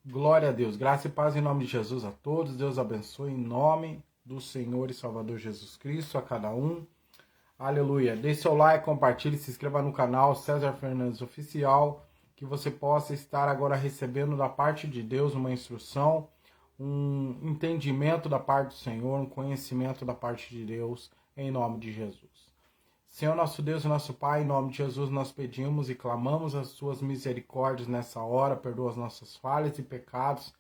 Glória a Deus. Graça e paz em nome de Jesus a todos. Deus abençoe em nome do Senhor e Salvador Jesus Cristo a cada um. Aleluia. Dê seu like, compartilhe, se inscreva no canal César Fernandes Oficial, que você possa estar agora recebendo da parte de Deus uma instrução, um entendimento da parte do Senhor, um conhecimento da parte de Deus, em nome de Jesus. Senhor nosso Deus e nosso Pai, em nome de Jesus nós pedimos e clamamos as suas misericórdias nessa hora, perdoa as nossas falhas e pecados,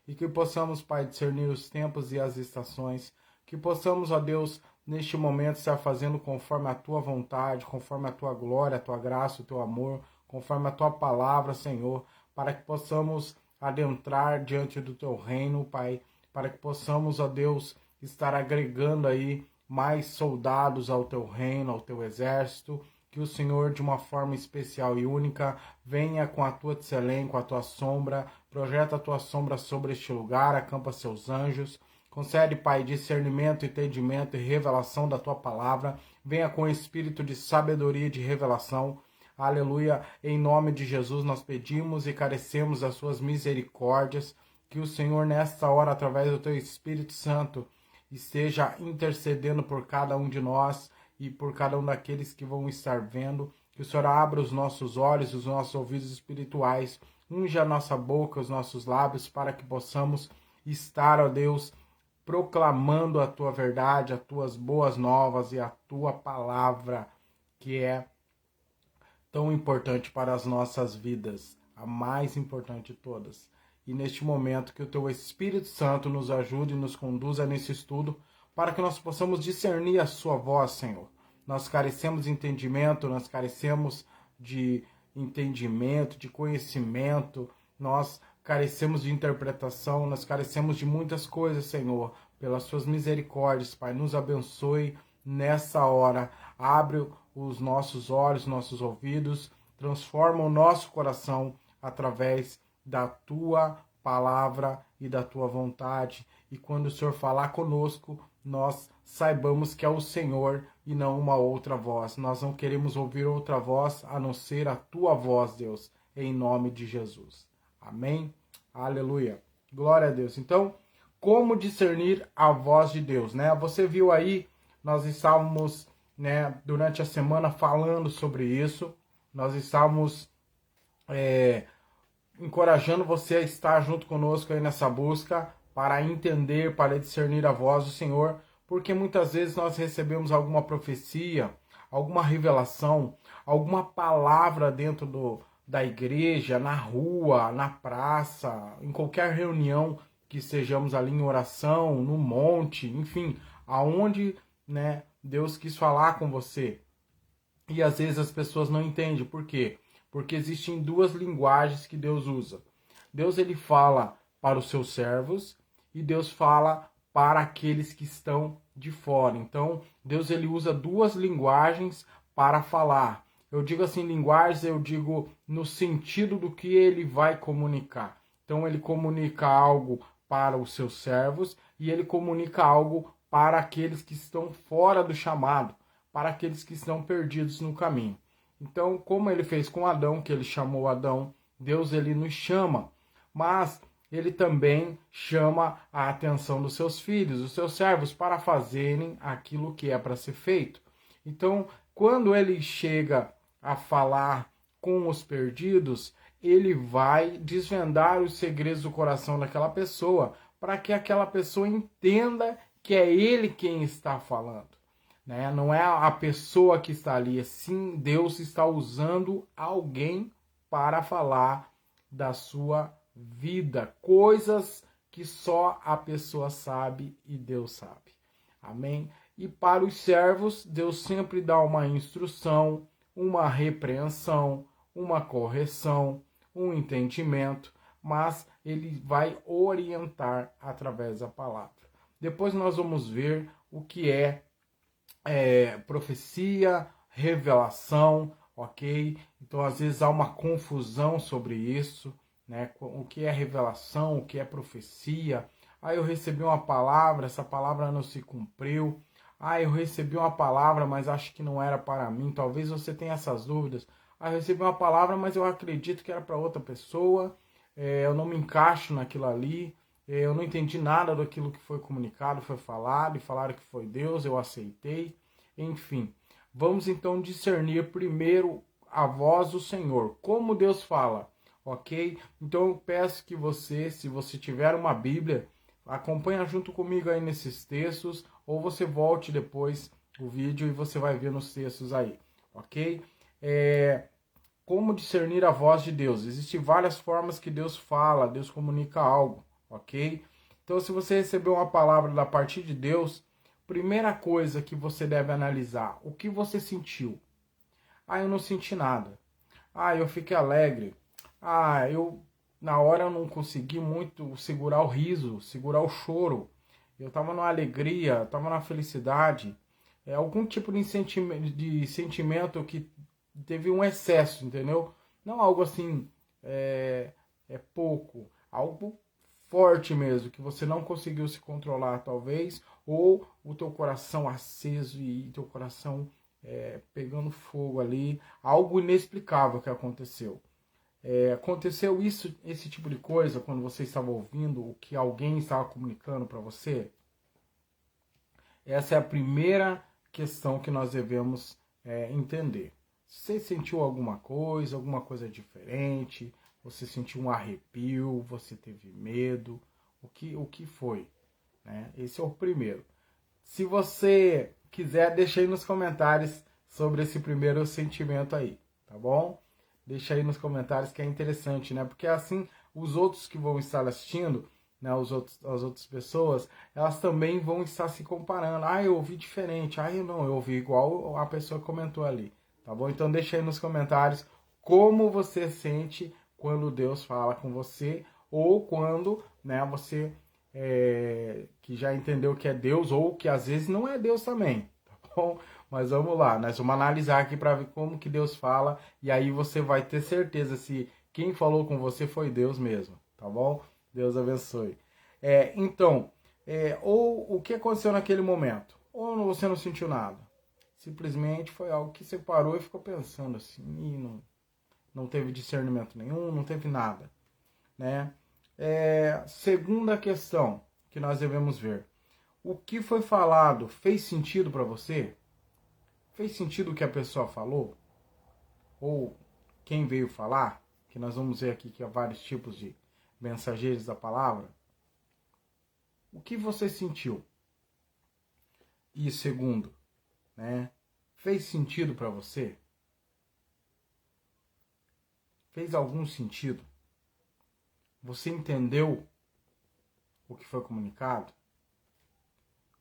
e que possamos, Pai, discernir os tempos e as estações, que possamos, ó Deus, neste momento estar fazendo conforme a tua vontade, conforme a tua glória, a tua graça, o teu amor, conforme a tua palavra, Senhor, para que possamos adentrar diante do teu reino, Pai, para que possamos, ó Deus, estar agregando aí mais soldados ao teu reino, ao teu exército, que o Senhor, de uma forma especial e única, venha com a tua tselém, com a tua sombra, projeta a tua sombra sobre este lugar, acampa seus anjos, concede, Pai, discernimento, entendimento e revelação da tua palavra, venha com espírito de sabedoria e de revelação, aleluia, em nome de Jesus nós pedimos e carecemos as suas misericórdias, que o Senhor nesta hora, através do teu Espírito Santo, esteja intercedendo por cada um de nós e por cada um daqueles que vão estar vendo, que o Senhor abra os nossos olhos, os nossos ouvidos espirituais, unja a nossa boca, os nossos lábios, para que possamos estar, ó Deus, proclamando a tua verdade, as tuas boas novas e a tua palavra, que é tão importante para as nossas vidas, a mais importante de todas. E neste momento que o teu Espírito Santo nos ajude e nos conduza nesse estudo, para que nós possamos discernir a sua voz, Senhor. Nós carecemos de entendimento, nós carecemos de entendimento, de conhecimento, nós carecemos de interpretação, nós carecemos de muitas coisas, Senhor. Pelas suas misericórdias, Pai, nos abençoe nessa hora. Abre os nossos olhos, nossos ouvidos, transforma o nosso coração através da tua palavra e da tua vontade. E quando o Senhor falar conosco, nós saibamos que é o Senhor e não uma outra voz. Nós não queremos ouvir outra voz a não ser a tua voz, Deus, em nome de Jesus. Amém? Aleluia. Glória a Deus. Então, como discernir a voz de Deus, né? Você viu aí, nós estávamos, né, durante a semana falando sobre isso. Nós estávamos encorajando você a estar junto conosco aí nessa busca para entender, para discernir a voz do Senhor, porque muitas vezes nós recebemos alguma profecia, alguma revelação, alguma palavra dentro da igreja, na rua, na praça, em qualquer reunião que estejamos ali em oração, no monte, enfim, aonde, né, Deus quis falar com você. E às vezes as pessoas não entendem. Por quê? Porque existem duas linguagens que Deus usa. Deus, ele fala para os seus servos e Deus fala para aqueles que estão de fora. Então, Deus, ele usa duas linguagens para falar. Eu digo assim, linguagens, eu digo no sentido do que ele vai comunicar. Então, ele comunica algo para os seus servos e ele comunica algo para aqueles que estão fora do chamado, para aqueles que estão perdidos no caminho. Então, como ele fez com Adão, que ele chamou Adão, Deus, ele nos chama, mas ele também chama a atenção dos seus filhos, dos seus servos, para fazerem aquilo que é para ser feito. Então, quando ele chega a falar com os perdidos, ele vai desvendar os segredos do coração daquela pessoa, para que aquela pessoa entenda que é ele quem está falando. Né? Não é a pessoa que está ali, sim, Deus está usando alguém para falar da sua vida, coisas que só a pessoa sabe e Deus sabe. Amém? E para os servos, Deus sempre dá uma instrução, uma repreensão, uma correção, um entendimento, mas ele vai orientar através da palavra. Depois nós vamos ver o que é profecia, revelação, ok? Então, às vezes há uma confusão sobre isso, né? O que é revelação, o que é profecia. Ah, eu recebi uma palavra, essa palavra não se cumpriu. Ah, eu recebi uma palavra, mas acho que não era para mim. Talvez você tenha essas dúvidas. Ah, eu recebi uma palavra, mas eu acredito que era para outra pessoa. eu não me encaixo naquilo ali, eu não entendi nada daquilo que foi comunicado, foi falado, e falaram que foi Deus, eu aceitei, enfim. Vamos então discernir primeiro a voz do Senhor, como Deus fala, ok? Então eu peço que você, se você tiver uma Bíblia, acompanha junto comigo aí nesses textos, ou você volte depois o vídeo e você vai ver nos textos aí, ok? Como discernir a voz de Deus? Existem várias formas que Deus fala, Deus comunica algo, ok? Então, se você recebeu uma palavra da parte de Deus, primeira coisa que você deve analisar, o que você sentiu? Ah, eu não senti nada. Ah, eu fiquei alegre. Ah, na hora eu não consegui muito segurar o riso, segurar o choro. Eu estava na alegria, estava na felicidade. É algum tipo de sentimento que teve um excesso, entendeu? Não algo assim, pouco, algo forte mesmo, que você não conseguiu se controlar talvez, ou o teu coração aceso e teu coração pegando fogo ali, algo inexplicável que aconteceu. Aconteceu esse tipo de coisa quando você estava ouvindo o que alguém estava comunicando para você? Essa é a primeira questão que nós devemos entender. Você sentiu alguma coisa diferente? Você sentiu um arrepio? Você teve medo? O que foi? Né? Esse é o primeiro. Se você quiser, deixa aí nos comentários sobre esse primeiro sentimento aí, tá bom? Deixa aí nos comentários que é interessante, né? Porque assim os outros que vão estar assistindo, né, as outras pessoas, elas também vão estar se comparando. Ah, eu ouvi diferente. Ah, eu ouvi igual a pessoa comentou ali, tá bom? Então deixa aí nos comentários como você sente quando Deus fala com você ou quando, né, você que já entendeu que é Deus ou que às vezes não é Deus também, tá bom? Mas vamos lá, nós vamos analisar aqui para ver como que Deus fala e aí você vai ter certeza se quem falou com você foi Deus mesmo, tá bom? Deus abençoe. Então, ou o que aconteceu naquele momento? Ou você não sentiu nada? Simplesmente foi algo que você parou e ficou pensando assim, e não teve discernimento nenhum, não teve nada, né? Segunda questão que nós devemos ver. O que foi falado fez sentido para você? Fez sentido o que a pessoa falou? Ou quem veio falar? Que nós vamos ver aqui que há vários tipos de mensageiros da palavra. O que você sentiu? E segundo, né? Fez sentido para você? Fez algum sentido? Você entendeu o que foi comunicado?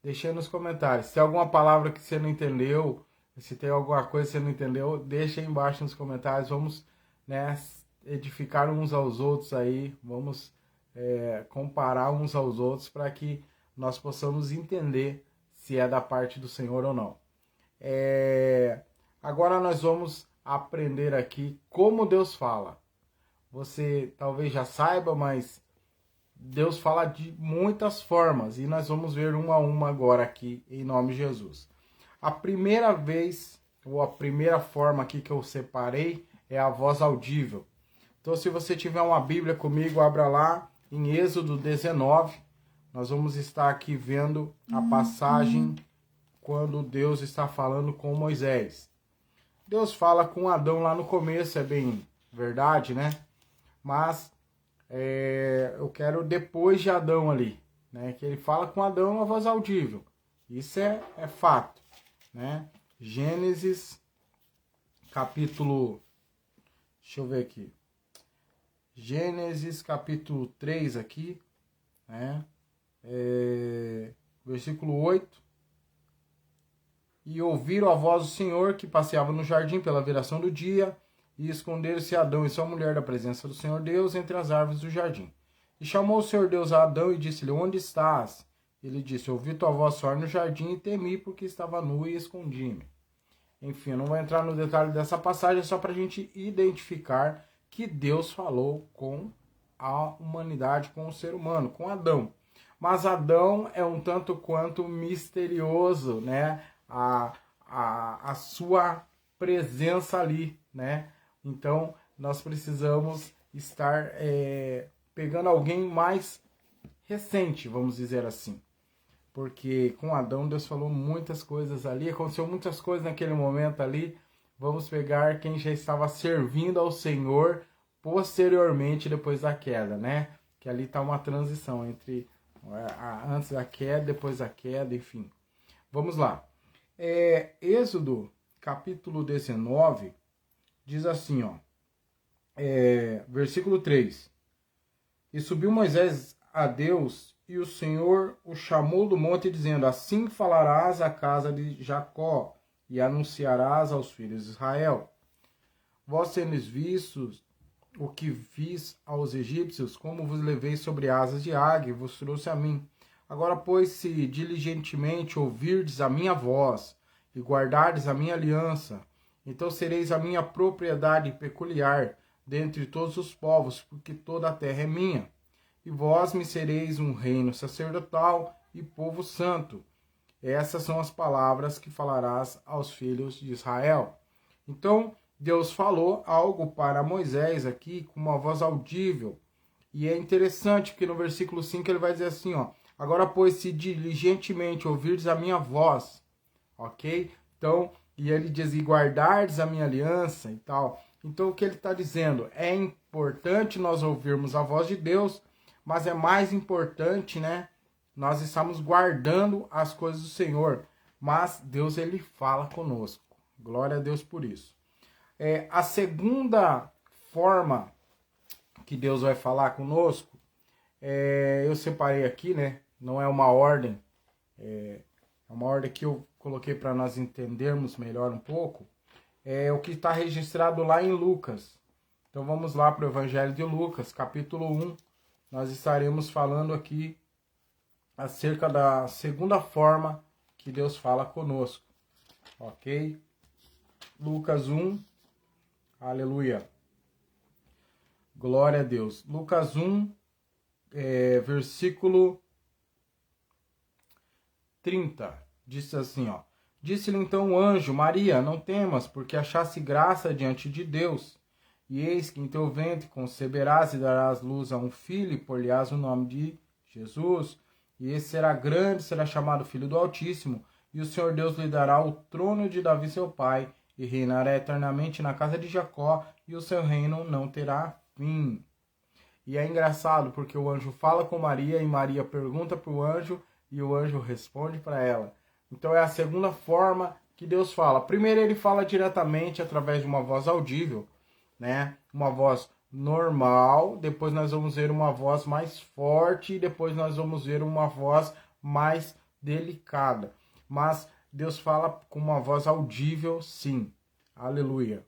Deixa aí nos comentários. Se tem alguma palavra que você não entendeu, se tem alguma coisa que você não entendeu, deixa aí embaixo nos comentários. Vamos, né, edificar uns aos outros aí. Vamos comparar uns aos outros para que nós possamos entender se é da parte do Senhor ou não. Agora nós vamos aprender aqui como Deus fala. Você talvez já saiba, mas Deus fala de muitas formas e nós vamos ver uma a uma agora aqui, em nome de Jesus. A primeira vez, ou a primeira forma aqui que eu separei, é a voz audível. Então, se você tiver uma Bíblia comigo, abra lá em Êxodo 19. Nós vamos estar aqui vendo a passagem quando Deus está falando com Moisés. Deus fala com Adão lá no começo, é bem verdade, né? Mas eu quero depois de Adão ali, né? Que ele fala com Adão uma voz audível. Isso é fato, né? Gênesis, capítulo... Deixa eu ver aqui. Gênesis, capítulo 3 aqui, né? Versículo 8. E ouviram a voz do Senhor que passeava no jardim pela viração do dia, e esconderam-se Adão e sua mulher da presença do Senhor Deus entre as árvores do jardim. E chamou o Senhor Deus a Adão e disse-lhe, onde estás? Ele disse, ouvi tua voz soar no jardim e temi porque estava nu e escondi-me. Enfim, eu não vou entrar no detalhe dessa passagem, é só para a gente identificar que Deus falou com a humanidade, com o ser humano, com Adão. Mas Adão é um tanto quanto misterioso, né? A sua presença ali, né? Então, nós precisamos estar pegando alguém mais recente, vamos dizer assim. Porque com Adão Deus falou muitas coisas ali, aconteceu muitas coisas naquele momento ali. Vamos pegar quem já estava servindo ao Senhor posteriormente, depois da queda, né? Que ali está uma transição entre antes da queda, depois da queda, enfim. Vamos lá. Êxodo, capítulo 19, diz assim, ó. Versículo 3. E subiu Moisés a Deus, e o Senhor o chamou do monte, dizendo: Assim falarás à casa de Jacó, e anunciarás aos filhos de Israel: Vós tendes vistos o que fiz aos egípcios, como vos levei sobre asas de águia, e vos trouxe a mim. Agora, pois, se diligentemente ouvirdes a minha voz, e guardardes a minha aliança, então sereis a minha propriedade peculiar dentre todos os povos, porque toda a terra é minha. E vós me sereis um reino sacerdotal e povo santo. Essas são as palavras que falarás aos filhos de Israel. Então, Deus falou algo para Moisés aqui com uma voz audível. E é interessante porque no versículo 5 ele vai dizer assim, ó: Agora, pois, se diligentemente ouvirdes a minha voz, ok? Então, e ele diz, e guardardes a minha aliança e tal. Então, o que ele está dizendo? É importante nós ouvirmos a voz de Deus, mas é mais importante, né? Nós estamos guardando as coisas do Senhor, mas Deus, ele fala conosco. Glória a Deus por isso. A segunda forma que Deus vai falar conosco, eu separei aqui, né? Não é uma ordem, é uma ordem que eu coloquei para nós entendermos melhor um pouco. É o que está registrado lá em Lucas. Então vamos lá para o Evangelho de Lucas, capítulo 1. Nós estaremos falando aqui acerca da segunda forma que Deus fala conosco. Ok? Lucas 1. Aleluia. Glória a Deus. Lucas 1, versículo 30. Disse assim, ó. Disse-lhe então o anjo: Maria, não temas, porque achaste graça diante de Deus. E eis que em teu ventre conceberás e darás luz a um filho, e por-lhe-ás o nome de Jesus. E esse será grande, será chamado Filho do Altíssimo. E o Senhor Deus lhe dará o trono de Davi seu pai, e reinará eternamente na casa de Jacó, e o seu reino não terá fim. E é engraçado, porque o anjo fala com Maria, e Maria pergunta para o anjo, e o anjo responde para ela. Então é a segunda forma que Deus fala. Primeiro ele fala diretamente através de uma voz audível, né? Uma voz normal, depois nós vamos ver uma voz mais forte, e depois nós vamos ver uma voz mais delicada. Mas Deus fala com uma voz audível, sim. Aleluia.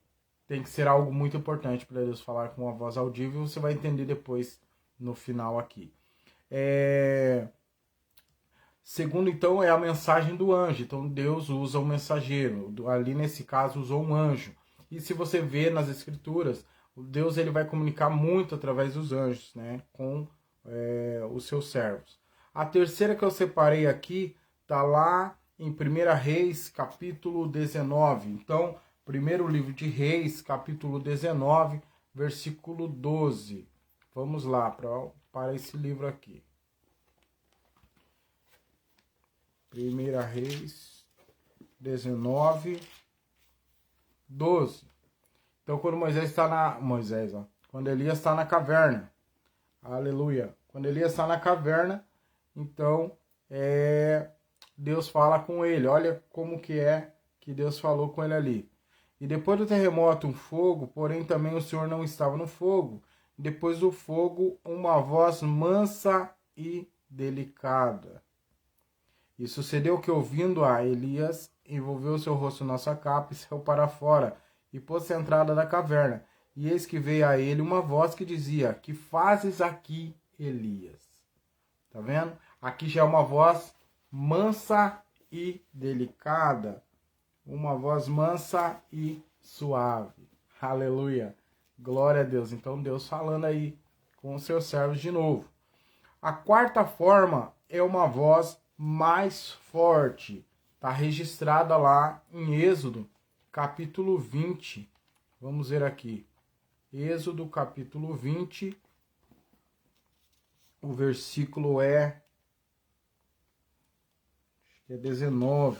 Tem que ser algo muito importante para Deus falar com uma voz audível, você vai entender depois no final aqui. Segundo, então, é a mensagem do anjo. Então, Deus usa um mensageiro. Ali, nesse caso, usou um anjo. E se você vê nas Escrituras, Deus ele vai comunicar muito através dos anjos, né? Com os seus servos. A terceira que eu separei aqui está lá em 1 Reis, capítulo 19. Então, primeiro livro de Reis, capítulo 19, versículo 12. Vamos lá para esse livro aqui. 1 Reis 19, 12. Então, quando quando Elias está na caverna, aleluia, quando Elias está na caverna, então, Deus fala com ele, olha como que Deus falou com ele ali. E depois do terremoto, um fogo, porém também o Senhor não estava no fogo. Depois do fogo, uma voz mansa e delicada. E sucedeu que, ouvindo a Elias, envolveu seu rosto na sua capa e saiu para fora, e pôs-se à entrada da caverna. E eis que veio a ele uma voz que dizia: Que fazes aqui, Elias? Tá vendo? Aqui já é uma voz mansa e delicada. Uma voz mansa e suave. Aleluia. Glória a Deus. Então Deus falando aí com os seus servos de novo. A quarta forma é uma voz mais forte. Está registrada lá em Êxodo, capítulo 20. Vamos ver aqui. Êxodo, capítulo 20. o versículo é 19.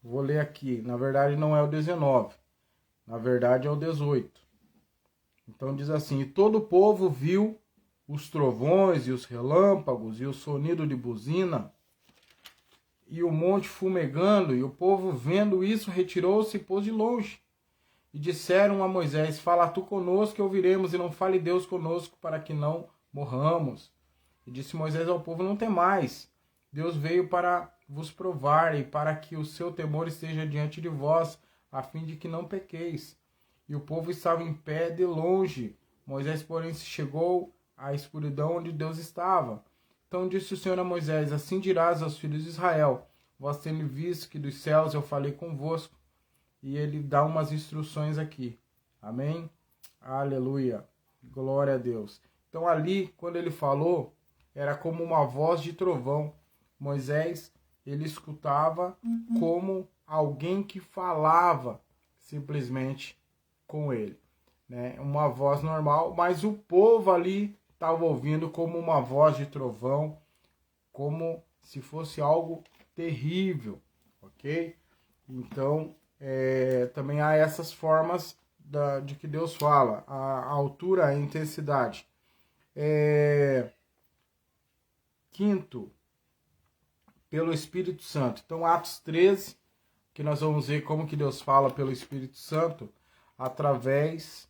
Vou ler aqui. Na verdade, não é o 19. Na verdade, é o 18. Então diz assim: e todo o povo viu os trovões e os relâmpagos e o sonido de buzina e o monte fumegando, e o povo vendo isso retirou-se e pôs de longe. E disseram a Moisés: fala tu conosco e ouviremos, e não fale Deus conosco, para que não morramos. E disse Moisés ao povo: não temais, Deus veio para vos provar, e para que o seu temor esteja diante de vós, a fim de que não pequeis. E o povo estava em pé de longe. Moisés, porém, se chegou à escuridão onde Deus estava. Então disse o Senhor a Moisés: assim dirás aos filhos de Israel: vós tendo visto que dos céus eu falei convosco. E ele dá umas instruções aqui. Amém? Aleluia. Glória a Deus. Então ali, quando ele falou, era como uma voz de trovão. Moisés, ele escutava como alguém que falava simplesmente com ele, né? Uma voz normal, mas o povo ali estava ouvindo como uma voz de trovão, como se fosse algo terrível, ok? Então, também há essas formas de que Deus fala, a altura, a intensidade. Quinto, pelo Espírito Santo. Então, Atos 13, que nós vamos ver como que Deus fala pelo Espírito Santo, através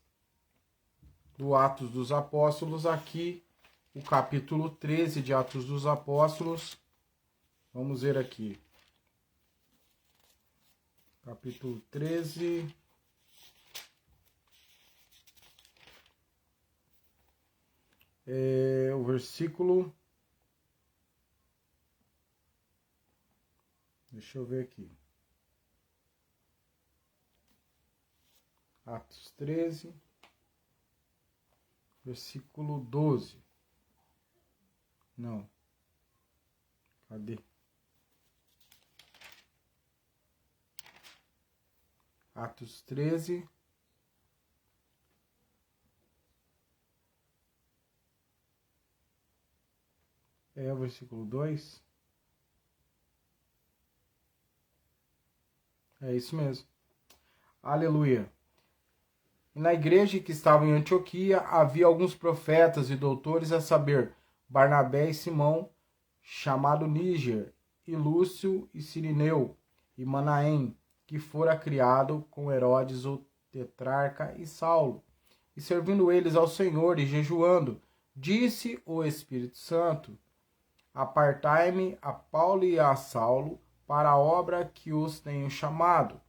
do Atos dos Apóstolos. Aqui, o capítulo 13 de Atos dos Apóstolos. Vamos ver aqui. Capítulo 13. O versículo... Deixa eu ver aqui. Atos 13, versículo 12. Não. Cadê? Atos 13. É o versículo 2. É isso mesmo. Aleluia. E na igreja que estava em Antioquia havia alguns profetas e doutores, a saber, Barnabé e Simão, chamado Níger, e Lúcio e Cirineu, e Manaém, que fora criado com Herodes o tetrarca e Saulo. E servindo eles ao Senhor e jejuando, disse o Espírito Santo: apartai-me a Paulo e a Saulo para a obra que os tenho chamado.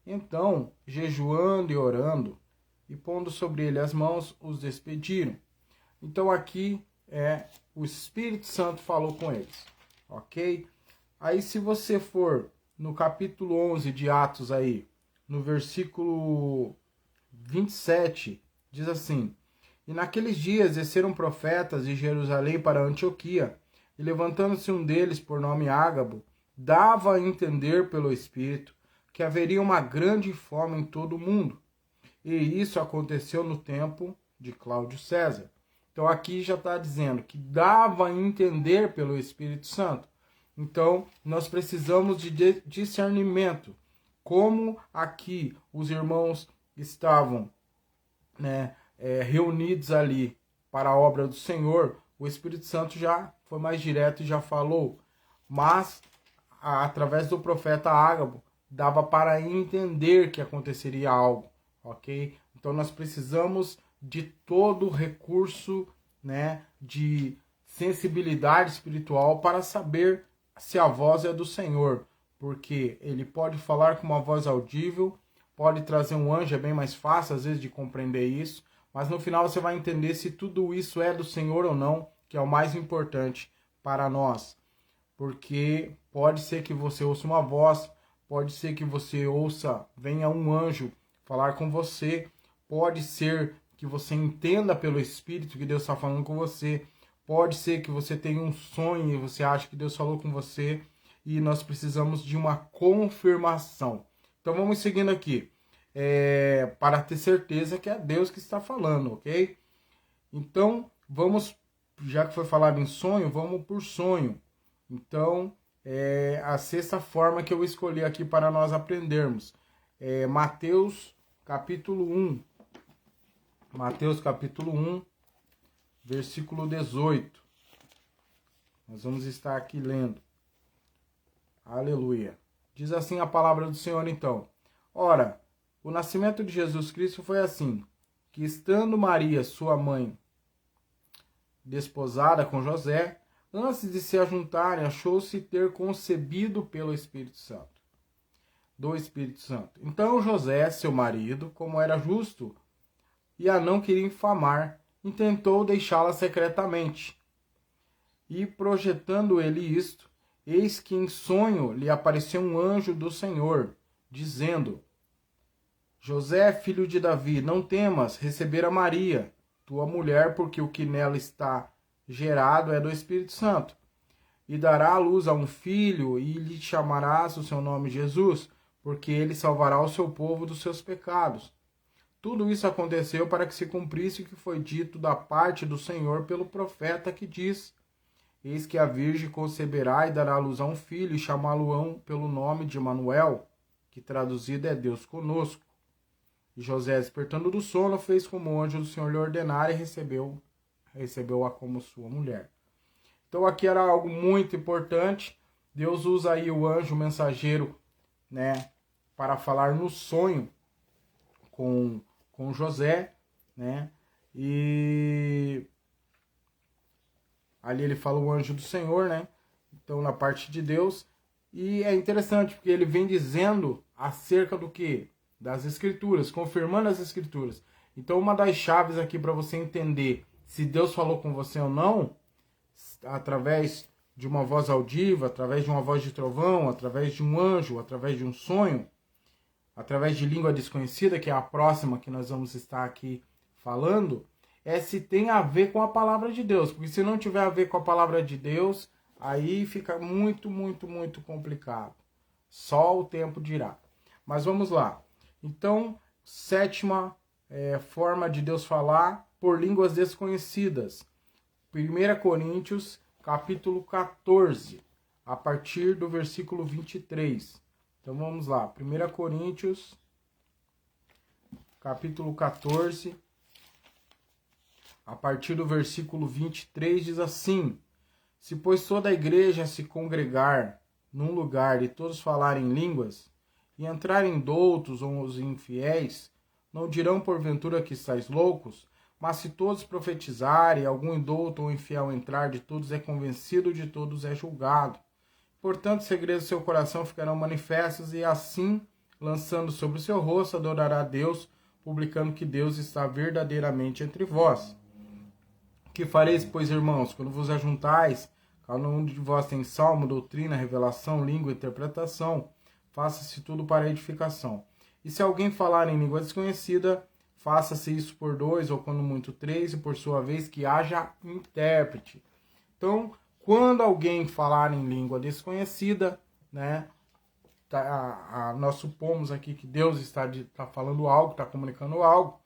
Então, jejuando e orando, e pondo sobre ele as mãos, os despediram. Então aqui o Espírito Santo falou com eles, ok? Aí se você for no capítulo 11 de Atos aí, no versículo 27, diz assim: e naqueles dias desceram profetas de Jerusalém para Antioquia, e levantando-se um deles por nome Ágabo, dava a entender pelo Espírito que haveria uma grande fome em todo o mundo. E isso aconteceu no tempo de Cláudio César. Então aqui já está dizendo que dava a entender pelo Espírito Santo. Então nós precisamos de discernimento. Como aqui os irmãos estavam, né, reunidos ali para a obra do Senhor, o Espírito Santo já foi mais direto e já falou. Mas através do profeta Ágabo dava para entender que aconteceria algo. Ok? Então nós precisamos de todo recurso, né, de sensibilidade espiritual para saber se a voz é do Senhor, porque ele pode falar com uma voz audível, pode trazer um anjo, é bem mais fácil às vezes de compreender isso, mas no final você vai entender se tudo isso é do Senhor ou não, que é o mais importante para nós, porque pode ser que você ouça uma voz, pode ser que você ouça, venha um anjo falar com você, pode ser que você entenda pelo Espírito que Deus está falando com você, pode ser que você tenha um sonho e você acha que Deus falou com você, e nós precisamos de uma confirmação. Então vamos seguindo aqui, para ter certeza que é Deus que está falando, ok? Então, vamos, já que foi falado em sonho, vamos por sonho. Então, a sexta forma que eu escolhi aqui para nós aprendermos é Mateus capítulo 1. Mateus capítulo 1, versículo 18. Nós vamos estar aqui lendo. Aleluia. Diz assim a palavra do Senhor então. Ora, o nascimento de Jesus Cristo foi assim, que estando Maria, sua mãe, desposada com José, antes de se ajuntarem, achou-se ter concebido pelo Espírito Santo. Do Espírito Santo. Então José, seu marido, como era justo, e a não queria infamar, intentou deixá-la secretamente. E projetando ele isto, eis que em sonho lhe apareceu um anjo do Senhor, dizendo: José, filho de Davi, não temas receber a Maria, tua mulher, porque o que nela está gerado é do Espírito Santo. E dará à luz a um filho, e lhe chamarás o seu nome Jesus, porque ele salvará o seu povo dos seus pecados. Tudo isso aconteceu para que se cumprisse o que foi dito da parte do Senhor pelo profeta que diz: Eis que a Virgem conceberá e dará à luz a um filho, e chamá-lo-ão pelo nome de Emanuel, que traduzido é Deus conosco. E José, despertando do sono, fez como o anjo do Senhor lhe ordenara e recebeu-a como sua mulher. Então aqui era algo muito importante. Deus usa aí o anjo mensageiro, né, para falar no sonho com José, né? E ali ele fala o anjo do Senhor, né? Então na parte de Deus. E é interessante porque ele vem dizendo acerca do que? Das Escrituras, confirmando as Escrituras. Então uma das chaves aqui para você entender se Deus falou com você ou não, através de uma voz audiva, através de uma voz de trovão, através de um anjo, através de um sonho, através de língua desconhecida, que é a próxima que nós vamos estar aqui falando, é se tem a ver com a palavra de Deus. Porque se não tiver a ver com a palavra de Deus, aí fica muito, muito, muito complicado. Só o tempo dirá. Mas vamos lá. Então, sétima forma de Deus falar por línguas desconhecidas. 1 Coríntios, capítulo 14, a partir do versículo 23. Então vamos lá. 1 Coríntios, capítulo 14, a partir do versículo 23, diz assim: Se pois toda a igreja se congregar num lugar e todos falarem línguas, e entrarem doutos ou os infiéis, não dirão porventura que estáis loucos? Mas se todos profetizarem, algum indouto ou infiel entrar, de todos é convencido, de todos é julgado. Portanto, os segredos do seu coração ficarão manifestos, e assim, lançando sobre o seu rosto, adorará a Deus, publicando que Deus está verdadeiramente entre vós. Que fareis, pois, irmãos, quando vos ajuntais, cada um de vós tem salmo, doutrina, revelação, língua, interpretação, faça-se tudo para edificação. E se alguém falar em língua desconhecida, faça-se isso por 2, ou quando muito 3, e por sua vez que haja intérprete. Então, quando alguém falar em língua desconhecida, né, nós supomos aqui que Deus está falando algo, está comunicando algo,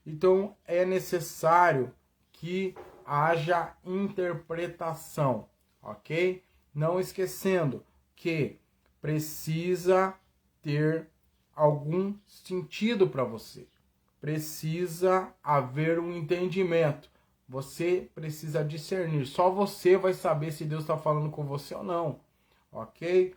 então é necessário que haja interpretação, ok? Não esquecendo que precisa ter algum sentido para você. Precisa haver um entendimento. Você precisa discernir. Só você vai saber se Deus está falando com você ou não. Ok?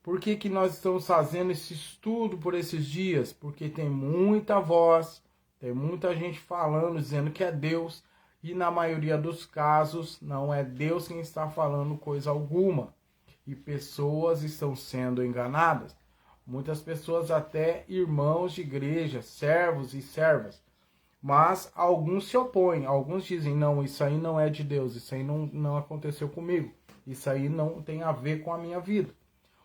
Por que nós estamos fazendo esse estudo por esses dias? Porque tem muita voz, tem muita gente falando, dizendo que é Deus. E na maioria dos casos, não é Deus quem está falando coisa alguma. E pessoas estão sendo enganadas. Muitas pessoas, até irmãos de igreja, servos e servas. Mas alguns se opõem. Alguns dizem, não, isso aí não é de Deus. Isso aí não aconteceu comigo. Isso aí não tem a ver com a minha vida.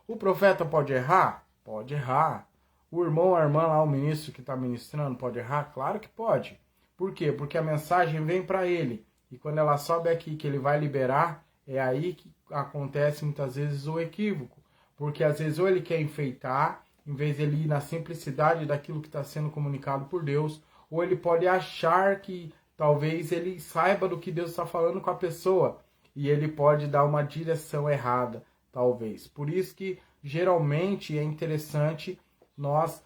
O profeta pode errar? Pode errar. O irmão ou a irmã lá, o ministro que está ministrando, pode errar? Claro que pode. Por quê? Porque a mensagem vem para ele. E quando ela sobe aqui que ele vai liberar, é aí que acontece muitas vezes o equívoco. Porque às vezes ou ele quer enfeitar, em vez de ele ir na simplicidade daquilo que está sendo comunicado por Deus, ou ele pode achar que talvez ele saiba do que Deus está falando com a pessoa e ele pode dar uma direção errada, talvez. Por isso que geralmente é interessante nós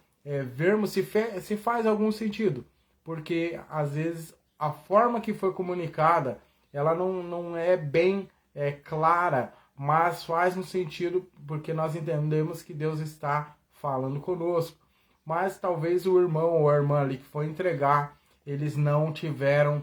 vermos se faz algum sentido, porque às vezes a forma que foi comunicada ela não é bem clara, mas faz um sentido porque nós entendemos que Deus está falando conosco. Mas talvez o irmão ou a irmã ali que foi entregar, eles não tiveram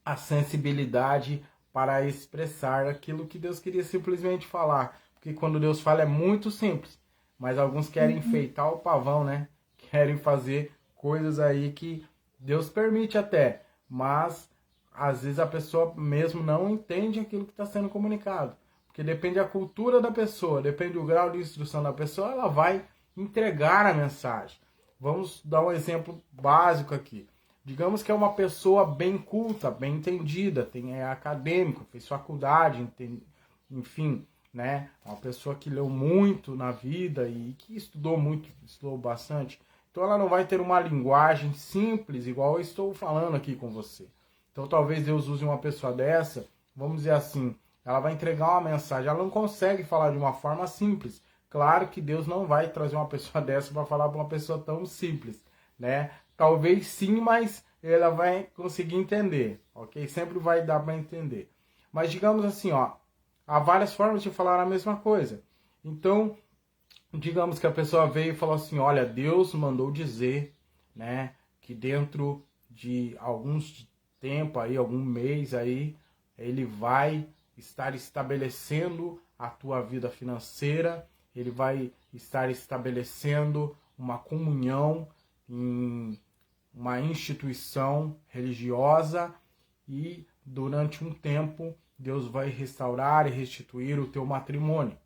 a sensibilidade para expressar aquilo que Deus queria simplesmente falar. Porque quando Deus fala é muito simples, mas alguns querem enfeitar o pavão, né? Querem fazer coisas aí que Deus permite até, mas às vezes a pessoa mesmo não entende aquilo que está sendo comunicado. Porque depende da cultura da pessoa, depende do grau de instrução da pessoa, ela vai entregar a mensagem. Vamos dar um exemplo básico aqui. Digamos que é uma pessoa bem culta, bem entendida, é acadêmico, fez faculdade, enfim, né? Uma pessoa que leu muito na vida e que estudou muito, estudou bastante. Então ela não vai ter uma linguagem simples, igual eu estou falando aqui com você. Então talvez Deus use uma pessoa dessa, vamos dizer assim, ela vai entregar uma mensagem, ela não consegue falar de uma forma simples. Claro que Deus não vai trazer uma pessoa dessa para falar para uma pessoa tão simples, né? Talvez sim, mas ela vai conseguir entender, ok? Sempre vai dar para entender. Mas digamos assim, ó, há várias formas de falar a mesma coisa. Então, digamos que a pessoa veio e falou assim, olha, Deus mandou dizer, né, que dentro de alguns tempo aí, algum mês aí, ele vai estar estabelecendo a tua vida financeira, ele vai estar estabelecendo uma comunhão em uma instituição religiosa e durante um tempo Deus vai restaurar e restituir o teu matrimônio.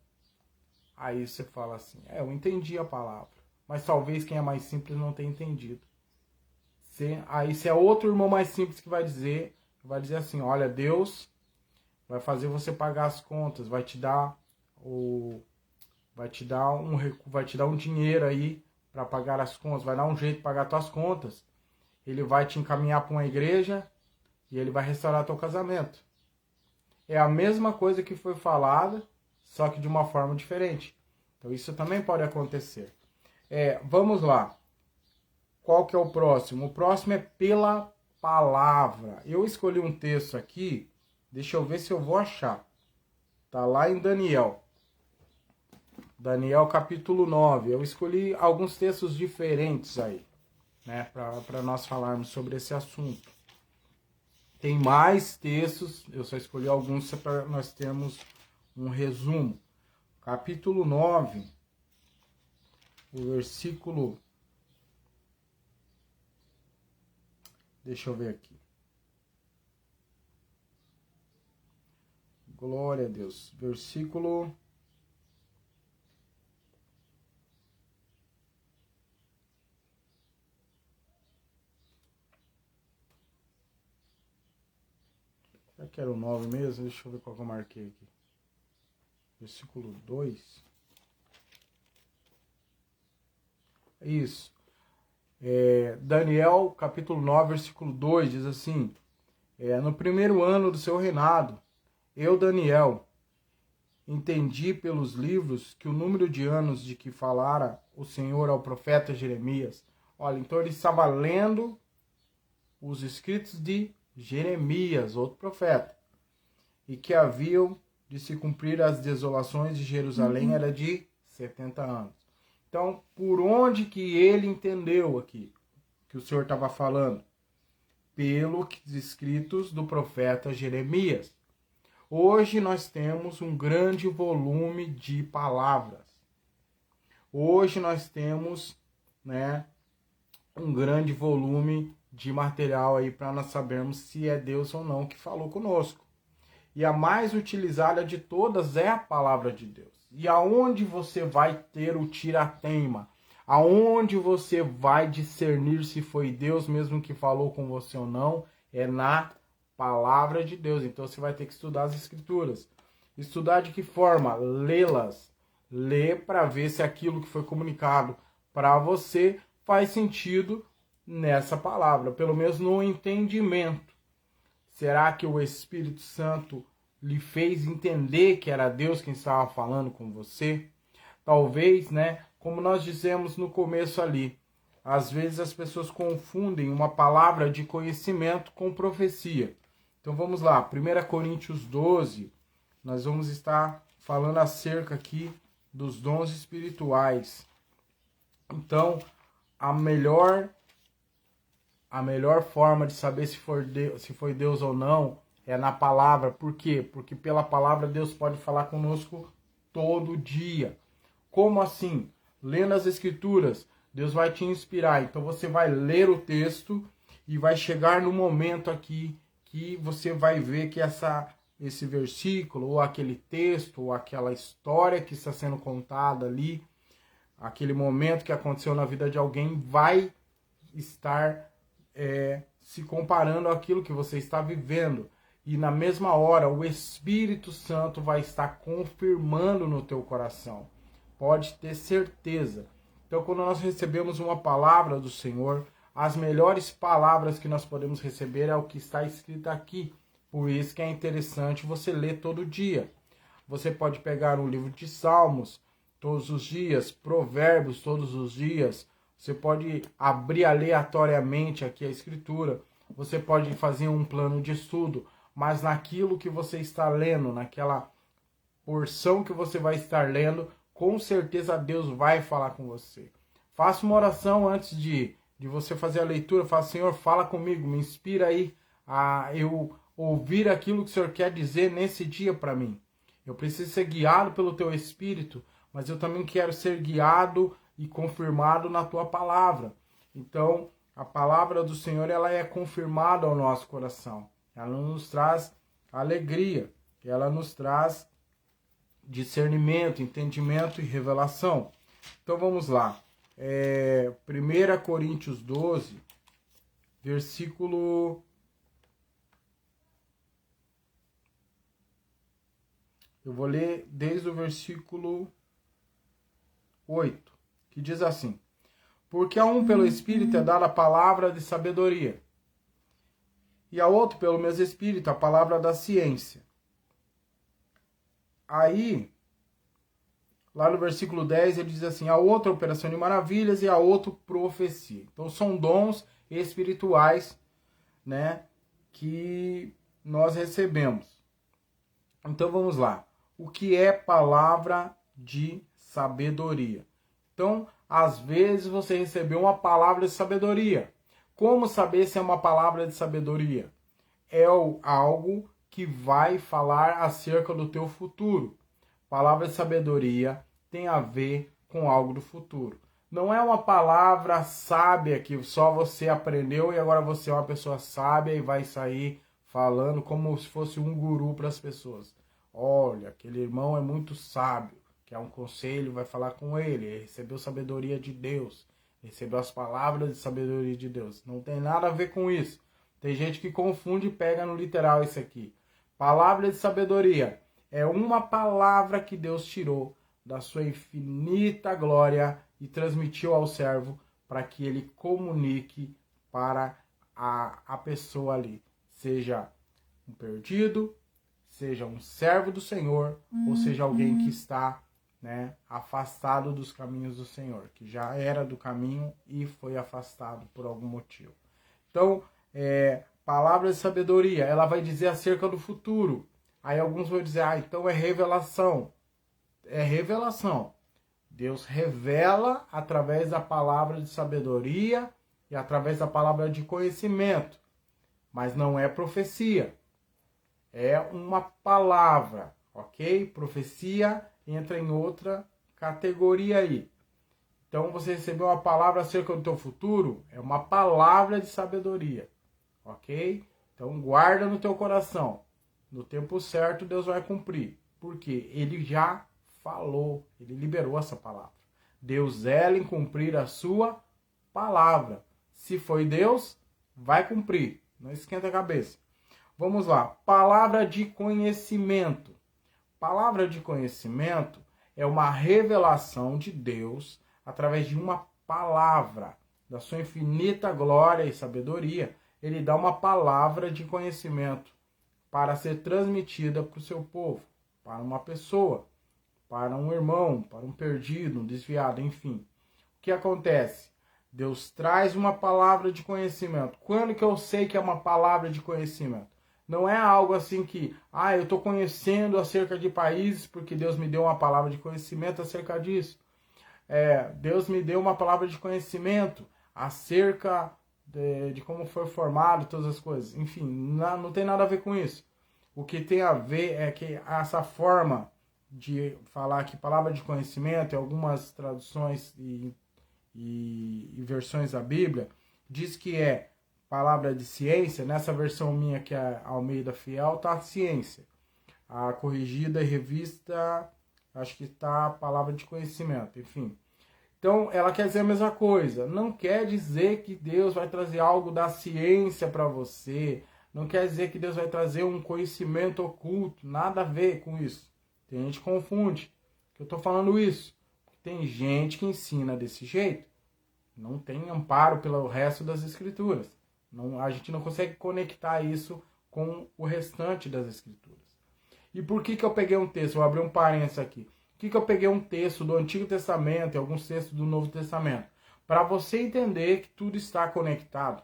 Aí você fala assim, eu entendi a palavra, mas talvez quem é mais simples não tenha entendido. Aí se é outro irmão mais simples que vai dizer assim, olha, Deus vai fazer você pagar as contas, vai te dar um dinheiro aí para pagar as contas, vai dar um jeito de pagar as tuas contas. Ele vai te encaminhar para uma igreja e ele vai restaurar teu casamento. É a mesma coisa que foi falada, só que de uma forma diferente. Então isso também pode acontecer. Vamos lá. Qual que é o próximo? O próximo é pela palavra. Eu escolhi um texto aqui, deixa eu ver se eu vou achar. Tá lá em Daniel. Daniel capítulo 9. Eu escolhi alguns textos diferentes aí, né, para nós falarmos sobre esse assunto. Tem mais textos, eu só escolhi alguns para nós termos um resumo. Capítulo 9, o versículo... Deixa eu ver aqui. Glória a Deus. Versículo... Será que era o 9 mesmo? Deixa eu ver qual que eu marquei aqui. Versículo 2. Isso. Daniel, capítulo 9, versículo 2, diz assim, no primeiro ano do seu reinado, eu, Daniel, entendi pelos livros que o número de anos de que falara o Senhor ao profeta Jeremias. Olha, então ele estava lendo os escritos de Jeremias, outro profeta, e que haviam de se cumprir as desolações de Jerusalém era de 70 anos. Então, por onde que ele entendeu aqui que o Senhor estava falando? Pelos escritos do profeta Jeremias. Hoje nós temos um grande volume de palavras. Hoje nós temos, né, um grande volume de material aí para nós sabermos se é Deus ou não que falou conosco. E a mais utilizada de todas é a palavra de Deus. E aonde você vai ter o tira-teima? Aonde você vai discernir se foi Deus mesmo que falou com você ou não? É na palavra de Deus. Então você vai ter que estudar as escrituras. Estudar de que forma? Lê-las. Ler para ver se aquilo que foi comunicado para você faz sentido nessa palavra, pelo menos no entendimento. Será que o Espírito Santo lhe fez entender que era Deus quem estava falando com você? Talvez, né, como nós dizemos no começo ali, às vezes as pessoas confundem uma palavra de conhecimento com profecia. Então vamos lá, 1 Coríntios 12, nós vamos estar falando acerca aqui dos dons espirituais. Então, a melhor forma de saber se foi Deus ou não é na palavra. Por quê? Porque pela palavra Deus pode falar conosco todo dia. Como assim? Lendo as Escrituras, Deus vai te inspirar. Então você vai ler o texto e vai chegar no momento aqui que você vai ver que esse versículo, ou aquele texto, ou aquela história que está sendo contada ali, aquele momento que aconteceu na vida de alguém, vai estar se comparando àquilo que você está vivendo. E na mesma hora, o Espírito Santo vai estar confirmando no teu coração. Pode ter certeza. Então, quando nós recebemos uma palavra do Senhor, as melhores palavras que nós podemos receber é o que está escrito aqui. Por isso que é interessante você ler todo dia. Você pode pegar um livro de Salmos todos os dias, Provérbios todos os dias. Você pode abrir aleatoriamente aqui a Escritura. Você pode fazer um plano de estudo. Mas naquilo que você está lendo, naquela porção que você vai estar lendo, com certeza Deus vai falar com você. Faça uma oração antes de você fazer a leitura. Fala, Senhor, fala comigo, me inspira aí a eu ouvir aquilo que o Senhor quer dizer nesse dia para mim. Eu preciso ser guiado pelo Teu Espírito, mas eu também quero ser guiado e confirmado na Tua Palavra. Então, a Palavra do Senhor, ela é confirmada ao nosso coração. Ela nos traz alegria, ela nos traz discernimento, entendimento e revelação. Então vamos lá. 1 Coríntios 12, versículo... Eu vou ler desde o versículo 8, que diz assim: Porque a um pelo Espírito é dada a palavra de sabedoria, e a outro pelo mesmo Espírito a palavra da ciência. Aí, lá no versículo 10, ele diz assim: a outra operação de maravilhas e a outra profecia. Então são dons espirituais, né, que nós recebemos. Então vamos lá. O que é palavra de sabedoria? Então, às vezes você recebeu uma palavra de sabedoria. Como saber se é uma palavra de sabedoria? É algo que vai falar acerca do teu futuro. Palavra de sabedoria tem a ver com algo do futuro. Não é uma palavra sábia que só você aprendeu e agora você é uma pessoa sábia e vai sair falando como se fosse um guru para as pessoas. Olha, aquele irmão é muito sábio, quer um conselho, vai falar com ele recebeu sabedoria de Deus, recebeu as palavras de sabedoria de Deus. Não tem nada a ver com isso. Tem gente que confunde e pega no literal isso aqui. Palavra de sabedoria é uma palavra que Deus tirou da sua infinita glória e transmitiu ao servo para que ele comunique para a pessoa ali. Seja um perdido, seja um servo do Senhor, ou seja alguém que está, né, afastado dos caminhos do Senhor, que já era do caminho e foi afastado por algum motivo. Então, palavra de sabedoria, ela vai dizer acerca do futuro. Aí alguns vão dizer, então é revelação. É revelação. Deus revela através da palavra de sabedoria e através da palavra de conhecimento. Mas não é profecia. É uma palavra, ok? Profecia entra em outra categoria aí. Então você recebeu uma palavra acerca do teu futuro, é uma palavra de sabedoria, ok? Então guarda no teu coração. No tempo certo Deus vai cumprir. Porque Ele já falou, Ele liberou essa palavra. Deus zela em cumprir a sua palavra. Se foi Deus, vai cumprir. Não esquenta a cabeça. Vamos lá. Palavra de conhecimento. Palavra de conhecimento é uma revelação de Deus através de uma palavra, da sua infinita glória e sabedoria. ele dá uma palavra de conhecimento para ser transmitida para o seu povo, para uma pessoa, para um irmão, para um perdido, um desviado, enfim. O que acontece? Deus traz uma palavra de conhecimento. Quando que eu sei que é uma palavra de conhecimento? Não é algo assim que, eu estou conhecendo acerca de países porque Deus me deu uma palavra de conhecimento acerca disso. Deus me deu uma palavra de conhecimento acerca de como foi formado todas as coisas. Enfim, não tem nada a ver com isso. O que tem a ver é que essa forma de falar que palavra de conhecimento, em algumas traduções e versões da Bíblia, diz que é palavra de ciência. Nessa versão minha, que é a Almeida Fiel, tá ciência. A corrigida e revista, acho que tá palavra de conhecimento, enfim. Então, ela quer dizer a mesma coisa. Não quer dizer que Deus vai trazer algo da ciência para você. Não quer dizer que Deus vai trazer um conhecimento oculto. Nada a ver com isso. Tem gente que confunde que eu estou falando isso. Tem gente que ensina desse jeito. Não tem amparo pelo resto das escrituras. A gente não consegue conectar isso com o restante das escrituras. E por que eu peguei um texto? Vou abrir um parênteses aqui. Por que eu peguei um texto do Antigo Testamento e alguns textos do Novo Testamento? Para você entender que tudo está conectado.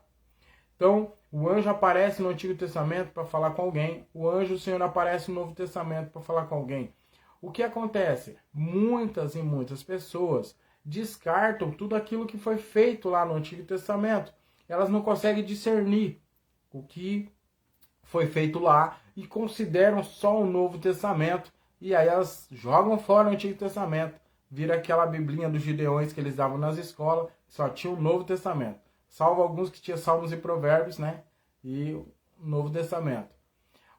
Então, o anjo aparece no Antigo Testamento para falar com alguém. O anjo do Senhor aparece no Novo Testamento para falar com alguém. O que acontece? Muitas e muitas pessoas descartam tudo aquilo que foi feito lá no Antigo Testamento. Elas não conseguem discernir o que foi feito lá e consideram só o Novo Testamento. E aí elas jogam fora o Antigo Testamento. Vira aquela biblinha dos Gideões que eles davam nas escolas, só tinha o Novo Testamento. Salvo alguns que tinham Salmos e Provérbios, né? E o Novo Testamento.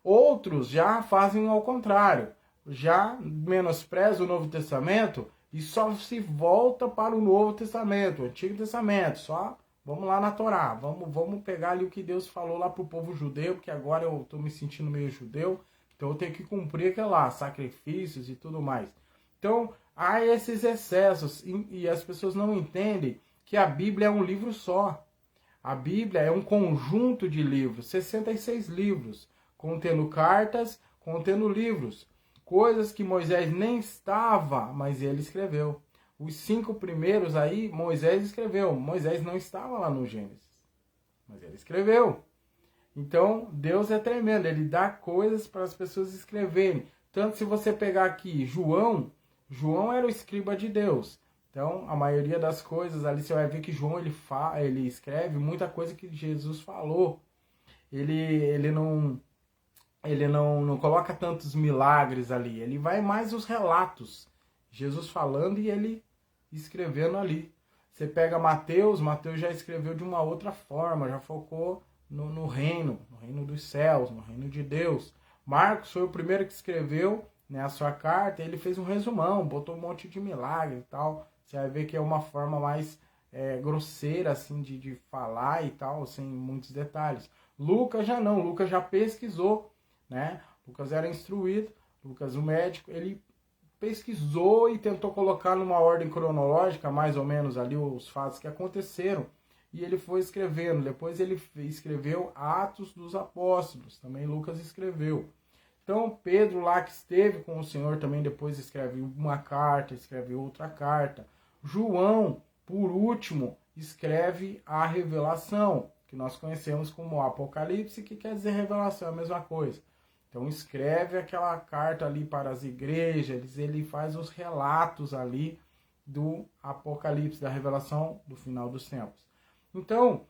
Outros já fazem ao contrário. Já menosprezam o Novo Testamento e só se volta para o Novo Testamento, o Antigo Testamento. Só vamos lá na Torá. Vamos pegar ali o que Deus falou lá para o povo judeu, porque agora eu estou me sentindo meio judeu. Então eu tenho que cumprir aquilo lá, sacrifícios e tudo mais. Então há esses excessos e as pessoas não entendem que a Bíblia é um livro só. A Bíblia é um conjunto de livros, 66 livros, contendo cartas, contendo livros. Coisas que Moisés nem estava, mas ele escreveu. Os 5 primeiros aí, Moisés escreveu. Moisés não estava lá no Gênesis, mas ele escreveu. Então, Deus é tremendo, ele dá coisas para as pessoas escreverem. Tanto se você pegar aqui João era o escriba de Deus. Então, a maioria das coisas ali, você vai ver que João ele escreve muita coisa que Jesus falou. Ele não coloca tantos milagres ali, ele vai mais os relatos. Jesus falando e ele escrevendo ali. Você pega Mateus já escreveu de uma outra forma, já focou no reino dos céus, no reino de Deus. Marcos foi o primeiro que escreveu, né, a sua carta, ele fez um resumão, botou um monte de milagre e tal. Você vai ver que é uma forma mais grosseira assim de falar e tal, sem muitos detalhes. Lucas já não, Lucas já pesquisou, né? Lucas era instruído, Lucas o médico, ele pesquisou e tentou colocar numa ordem cronológica, mais ou menos ali, os fatos que aconteceram. E ele foi escrevendo. Depois ele escreveu Atos dos Apóstolos. Também Lucas escreveu. Então Pedro lá que esteve com o Senhor também depois escreve uma carta, escreve outra carta. João, por último, escreve a Revelação, que nós conhecemos como Apocalipse, que quer dizer revelação, é a mesma coisa. Então escreve aquela carta ali para as igrejas, ele faz os relatos ali do Apocalipse, da revelação do final dos tempos. Então,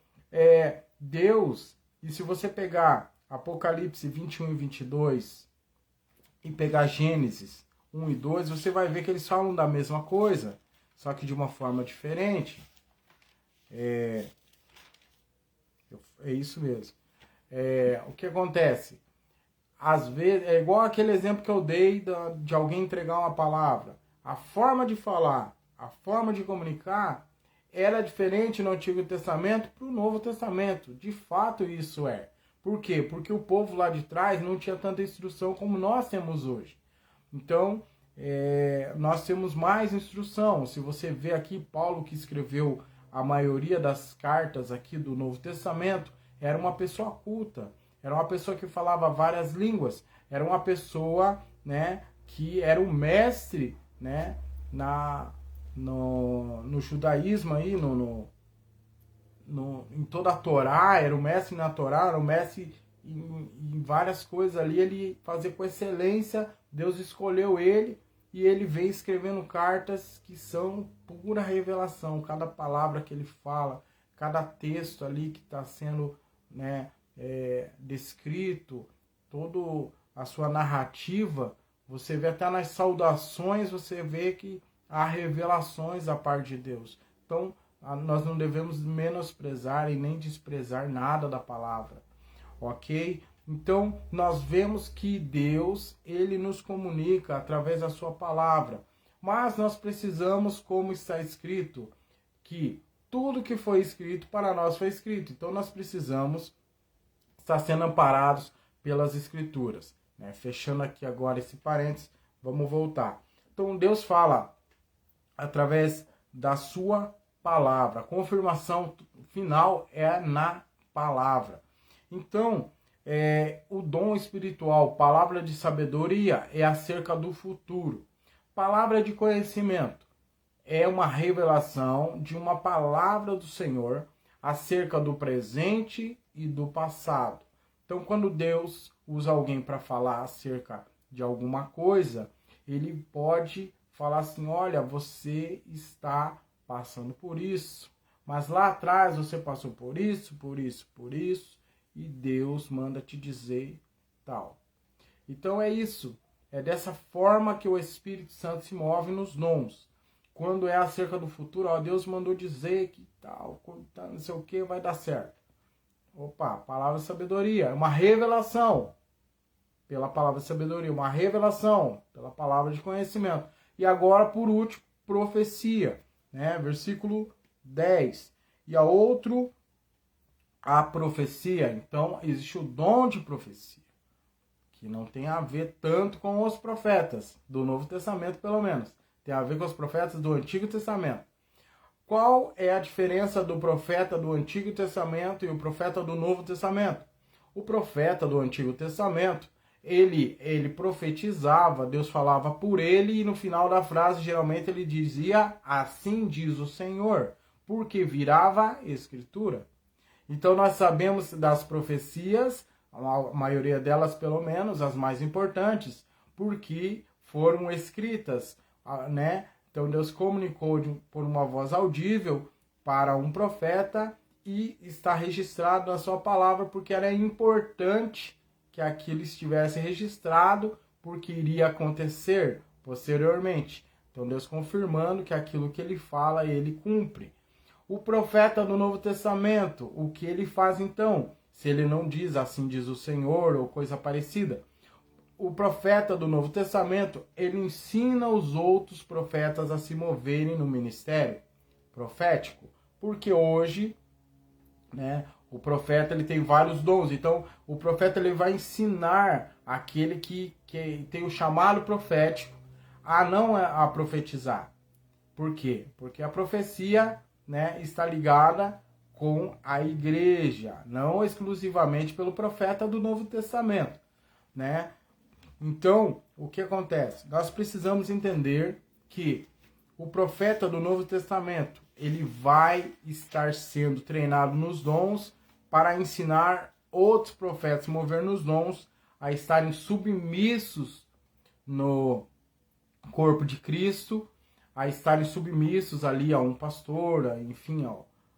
Deus, e se você pegar Apocalipse 21 e 22 e pegar Gênesis 1 e 2, você vai ver que eles falam da mesma coisa, só que de uma forma diferente. É isso mesmo. O que acontece? Às vezes, é igual aquele exemplo que eu dei de alguém entregar uma palavra. A forma de falar, a forma de comunicar era diferente no Antigo Testamento para o Novo Testamento. De fato isso é. Por quê? Porque o povo lá de trás não tinha tanta instrução como nós temos hoje. Então, nós temos mais instrução. Se você vê aqui, Paulo que escreveu a maioria das cartas aqui do Novo Testamento, era uma pessoa culta, era uma pessoa que falava várias línguas, era uma pessoa, né, que era o mestre, né, no judaísmo aí, em toda a Torá, era o mestre na Torá, era o mestre em várias coisas ali, ele fazia com excelência, Deus escolheu ele e ele vem escrevendo cartas que são pura revelação, cada palavra que ele fala, cada texto ali que está sendo, né, descrito, toda a sua narrativa, você vê até nas saudações, você vê que há revelações da parte de Deus. Então, nós não devemos menosprezar e nem desprezar nada da palavra, ok? Então, nós vemos que Deus, ele nos comunica através da sua palavra, mas nós precisamos, como está escrito, que tudo que foi escrito para nós foi escrito, então nós precisamos estar sendo amparados pelas escrituras, né? Fechando aqui agora esse parênteses, vamos voltar. Então, Deus fala através da sua palavra. A confirmação final é na palavra. Então, o dom espiritual, palavra de sabedoria, é acerca do futuro. Palavra de conhecimento é uma revelação de uma palavra do Senhor acerca do presente e do passado. Então, quando Deus usa alguém para falar acerca de alguma coisa, ele pode falar assim, olha, você está passando por isso, mas lá atrás você passou por isso, por isso, por isso, e Deus manda te dizer tal. Então é isso, é dessa forma que o Espírito Santo se move nos dons. Quando é acerca do futuro, ó, Deus mandou dizer que tal, não sei o que, vai dar certo. Opa, palavra de sabedoria, é uma revelação pela palavra de sabedoria, uma revelação pela palavra de conhecimento. E agora, por último, profecia, né? Versículo 10. E a profecia, então, existe o dom de profecia, que não tem a ver tanto com os profetas, do Novo Testamento pelo menos, tem a ver com os profetas do Antigo Testamento. Qual é a diferença do profeta do Antigo Testamento e o profeta do Novo Testamento? O profeta do Antigo Testamento, ele profetizava, Deus falava por ele, e no final da frase, geralmente, ele dizia, assim diz o Senhor, porque virava Escritura. Então, nós sabemos das profecias, a maioria delas, pelo menos, as mais importantes, porque foram escritas, né? Então, Deus comunicou por uma voz audível para um profeta e está registrado na sua palavra, porque era importante que aquilo estivesse registrado, porque iria acontecer posteriormente. Então, Deus confirmando que aquilo que ele fala, ele cumpre. O profeta do Novo Testamento, o que ele faz então? Se ele não diz, assim diz o Senhor, ou coisa parecida. O profeta do Novo Testamento, ele ensina os outros profetas a se moverem no ministério profético. Porque hoje, né, o profeta ele tem vários dons. Então, o profeta ele vai ensinar aquele que tem o chamado profético a não a profetizar. Por quê? Porque a profecia, né, está ligada com a igreja, não exclusivamente pelo profeta do Novo Testamento, né? Então, o que acontece? Nós precisamos entender que o profeta do Novo Testamento, ele vai estar sendo treinado nos dons para ensinar outros profetas a mover nos dons, a estarem submissos no corpo de Cristo, a estarem submissos ali a um pastor, enfim,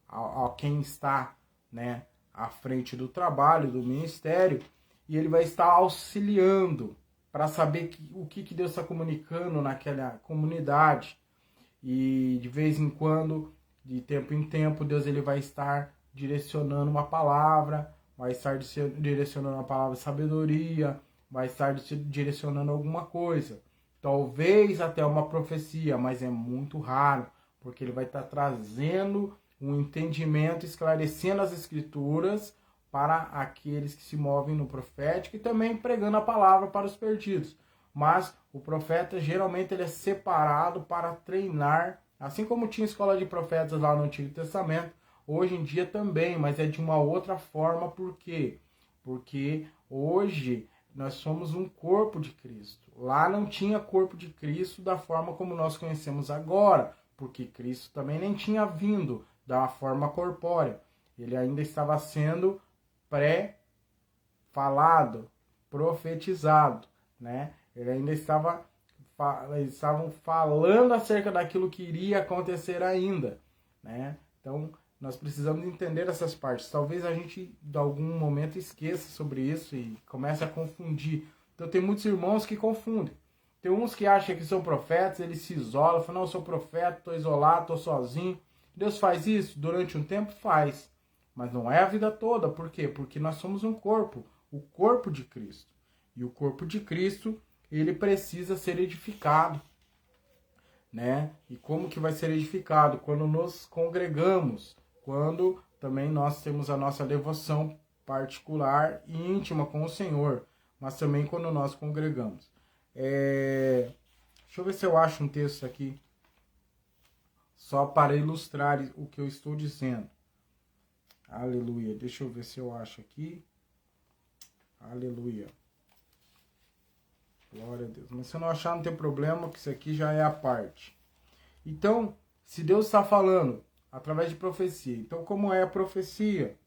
a quem está, né, à frente do trabalho, do ministério, e ele vai estar auxiliando para saber o que Deus está comunicando naquela comunidade. E de vez em quando, de tempo em tempo, Deus ele vai estar direcionando uma palavra, vai estar direcionando uma palavra de sabedoria, vai estar direcionando alguma coisa. Talvez até uma profecia, mas é muito raro, porque ele vai estar trazendo um entendimento, esclarecendo as escrituras para aqueles que se movem no profético e também pregando a palavra para os perdidos. Mas o profeta, geralmente, ele é separado para treinar, assim como tinha escola de profetas lá no Antigo Testamento, hoje em dia também, mas é de uma outra forma. Por quê? Porque hoje nós somos um corpo de Cristo. Lá não tinha corpo de Cristo da forma como nós conhecemos agora, porque Cristo também nem tinha vindo da forma corpórea. Ele ainda estava sendo pré-falado, profetizado, né? Ele ainda estavam falando acerca daquilo que iria acontecer ainda, né? Então, nós precisamos entender essas partes. Talvez a gente, de algum momento, esqueça sobre isso e comece a confundir. Então, tem muitos irmãos que confundem. Tem uns que acham que são profetas, eles se isolam, falam, não, eu sou profeta, estou isolado, estou sozinho. Deus faz isso? Durante um tempo faz. Mas não é a vida toda. Por quê? Porque nós somos um corpo, o corpo de Cristo. E o corpo de Cristo, ele precisa ser edificado, né? E como que vai ser edificado? Quando nos congregamos, quando também nós temos a nossa devoção particular e íntima com o Senhor, mas também quando nós congregamos. Deixa eu ver se eu acho um texto aqui, só para ilustrar o que eu estou dizendo. Aleluia. Deixa eu ver se eu acho aqui. Aleluia. Glória a Deus. Mas se eu não achar, não tem problema, que isso aqui já é a parte. Então, se Deus está falando através de profecia, então como é a profecia?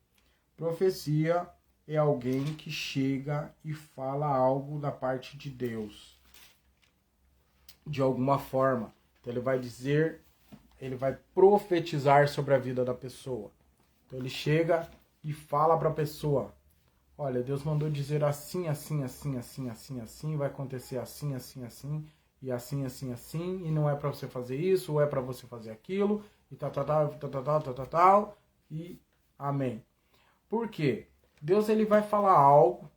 Profecia é alguém que chega e fala algo da parte de Deus, de alguma forma. Então ele vai dizer, ele vai profetizar sobre a vida da pessoa. Então ele chega e fala para a pessoa, olha, Deus mandou dizer assim, assim, assim, assim, assim, assim, vai acontecer assim, assim, assim, e assim, assim, assim, e não é para você fazer isso, ou é para você fazer aquilo, e tal, tal, tal, tal, tal, tal, tal, tal, e amém. Por quê? Deus ele vai falar algo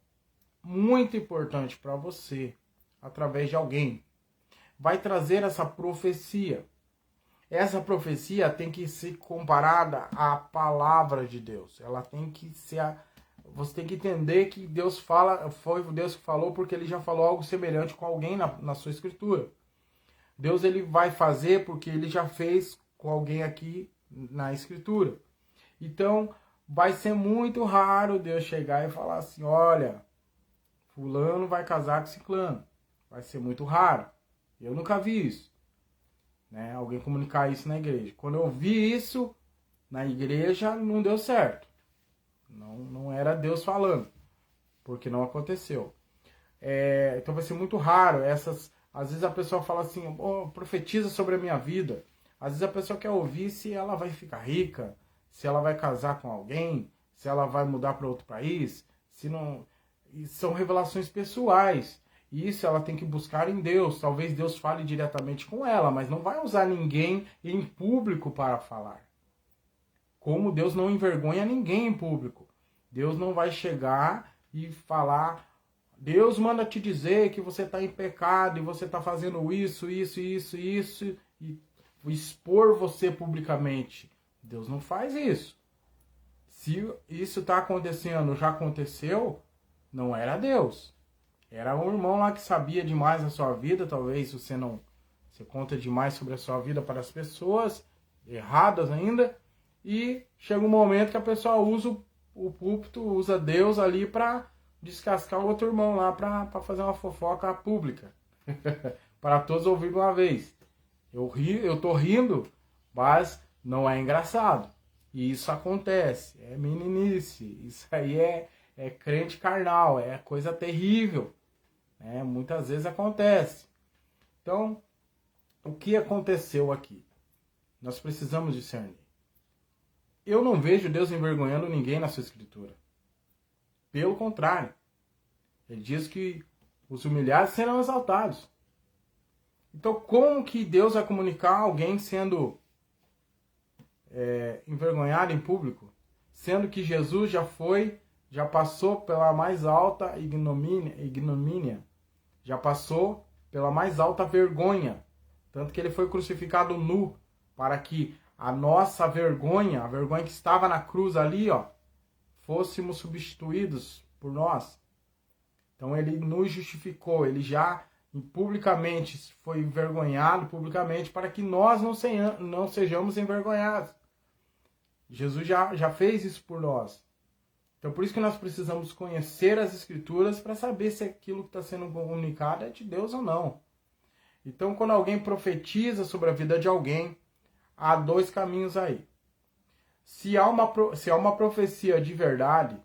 muito importante para você, através de alguém. Vai trazer essa profecia. Essa profecia tem que ser comparada à palavra de Deus. Ela tem que ser você tem que entender que Deus fala, foi Deus que falou, porque ele já falou algo semelhante com alguém na sua escritura. Deus ele vai fazer porque ele já fez com alguém aqui na escritura. Então, vai ser muito raro Deus chegar e falar assim, olha, fulano vai casar com ciclano. Vai ser muito raro. Eu nunca vi isso. Né? Alguém comunicar isso na igreja. Quando eu vi isso na igreja, não deu certo. Não era Deus falando, porque não aconteceu. Então vai ser muito raro. Às vezes a pessoa fala assim, oh, profetiza sobre a minha vida. Às vezes a pessoa quer ouvir se ela vai ficar rica, se ela vai casar com alguém, se ela vai mudar para outro país, se não. E são revelações pessoais. Isso ela tem que buscar em Deus. Talvez Deus fale diretamente com ela, mas não vai usar ninguém em público para falar. Como Deus não envergonha ninguém em público. Deus não vai chegar e falar, Deus manda te dizer que você está em pecado e você está fazendo isso, isso, isso, isso, e expor você publicamente. Deus não faz isso. Se isso está acontecendo, já aconteceu, não era Deus. Era um irmão lá que sabia demais da sua vida, talvez você conta demais sobre a sua vida para as pessoas, erradas ainda, e chega um momento que a pessoa usa o púlpito, usa Deus ali para descascar o outro irmão lá, para fazer uma fofoca pública, para todos ouvirem uma vez. Eu tô rindo, mas não é engraçado. E isso acontece, é meninice, isso aí é crente carnal, é coisa terrível. Muitas vezes acontece. Então, o que aconteceu aqui? Nós precisamos discernir. Eu não vejo Deus envergonhando ninguém na sua escritura. Pelo contrário. Ele diz que os humilhados serão exaltados. Então, como que Deus vai comunicar alguém sendo envergonhado em público? Sendo que Jesus já passou pela mais alta ignomínia, já passou pela mais alta vergonha. Tanto que ele foi crucificado nu, para que a nossa vergonha, a vergonha que estava na cruz ali, fôssemos substituídos por nós. Então ele nos justificou, ele já publicamente foi envergonhado publicamente para que nós não sejamos envergonhados. Jesus já fez isso por nós. Então, por isso que nós precisamos conhecer as Escrituras para saber se aquilo que está sendo comunicado é de Deus ou não. Então, quando alguém profetiza sobre a vida de alguém, há dois caminhos aí. Se há uma profecia de verdade,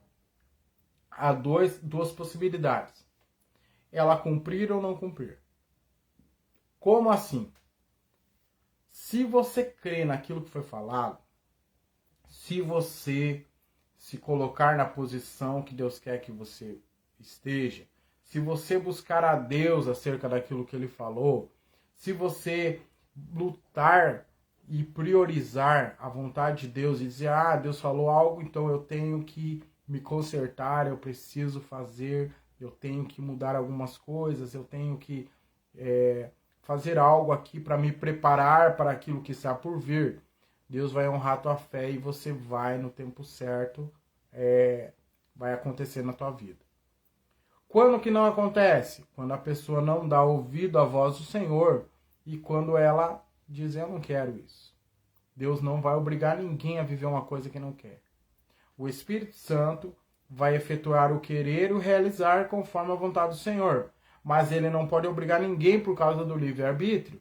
há duas possibilidades. Ela cumprir ou não cumprir. Como assim? Se você crê naquilo que foi falado, se você se colocar na posição que Deus quer que você esteja, se você buscar a Deus acerca daquilo que Ele falou, se você lutar e priorizar a vontade de Deus e dizer, Deus falou algo, então eu tenho que me consertar, eu preciso fazer, eu tenho que mudar algumas coisas, eu tenho que fazer algo aqui para me preparar para aquilo que está por vir. Deus vai honrar a tua fé e você vai no tempo certo, vai acontecer na tua vida. Quando que não acontece? Quando a pessoa não dá ouvido à voz do Senhor e quando ela diz, eu não quero isso. Deus não vai obrigar ninguém a viver uma coisa que não quer. O Espírito Santo vai efetuar o querer e o realizar conforme a vontade do Senhor. Mas ele não pode obrigar ninguém por causa do livre-arbítrio.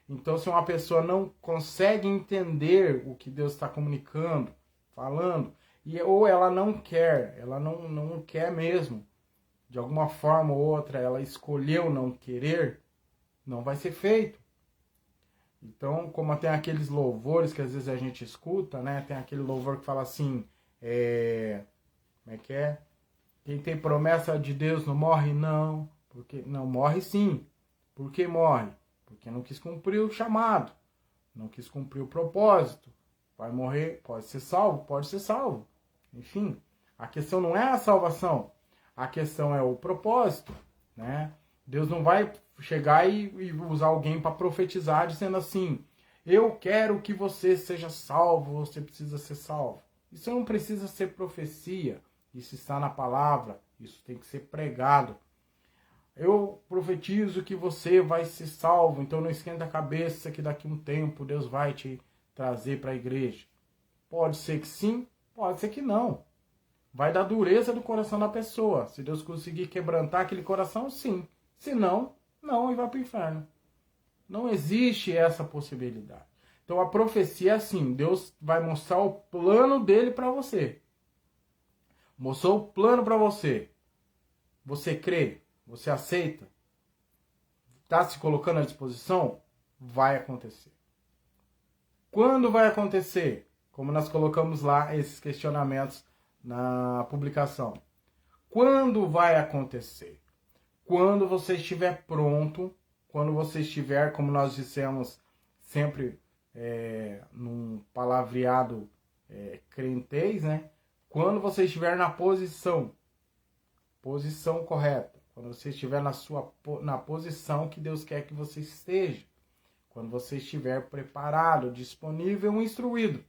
Então, se uma pessoa não consegue entender o que Deus está comunicando, falando, ou ela não quer, ela não quer mesmo, de alguma forma ou outra, ela escolheu não querer, não vai ser feito. Então, como tem aqueles louvores que às vezes a gente escuta, né? Tem aquele louvor que fala assim, como é que é? Quem tem promessa de Deus não morre, não. Porque não morre sim. Por que morre? Porque não quis cumprir o chamado. Não quis cumprir o propósito. Vai morrer, pode ser salvo? Pode ser salvo. Enfim, a questão não é a salvação. A questão é o propósito, né? Deus não vai chegar e usar alguém para profetizar dizendo assim, eu quero que você seja salvo, você precisa ser salvo. Isso não precisa ser profecia. Isso está na palavra. Isso tem que ser pregado. Eu profetizo que você vai ser salvo, então não esquenta a cabeça que daqui a um tempo Deus vai te trazer para a igreja. Pode ser que sim, pode ser que não. Vai da dureza do coração da pessoa. Se Deus conseguir quebrantar aquele coração, sim. Se não, não, e vai para o inferno. Não existe essa possibilidade. Então a profecia é assim, Deus vai mostrar o plano dele para você. Mostrou o plano para você. Você crê? Você aceita? Está se colocando à disposição? Vai acontecer. Quando vai acontecer? Como nós colocamos lá esses questionamentos na publicação. Quando vai acontecer? Quando você estiver pronto, quando você estiver, como nós dissemos sempre num palavreado crentez, né? Quando você estiver na posição correta. Quando você estiver na posição que Deus quer que você esteja. Quando você estiver preparado, disponível e instruído.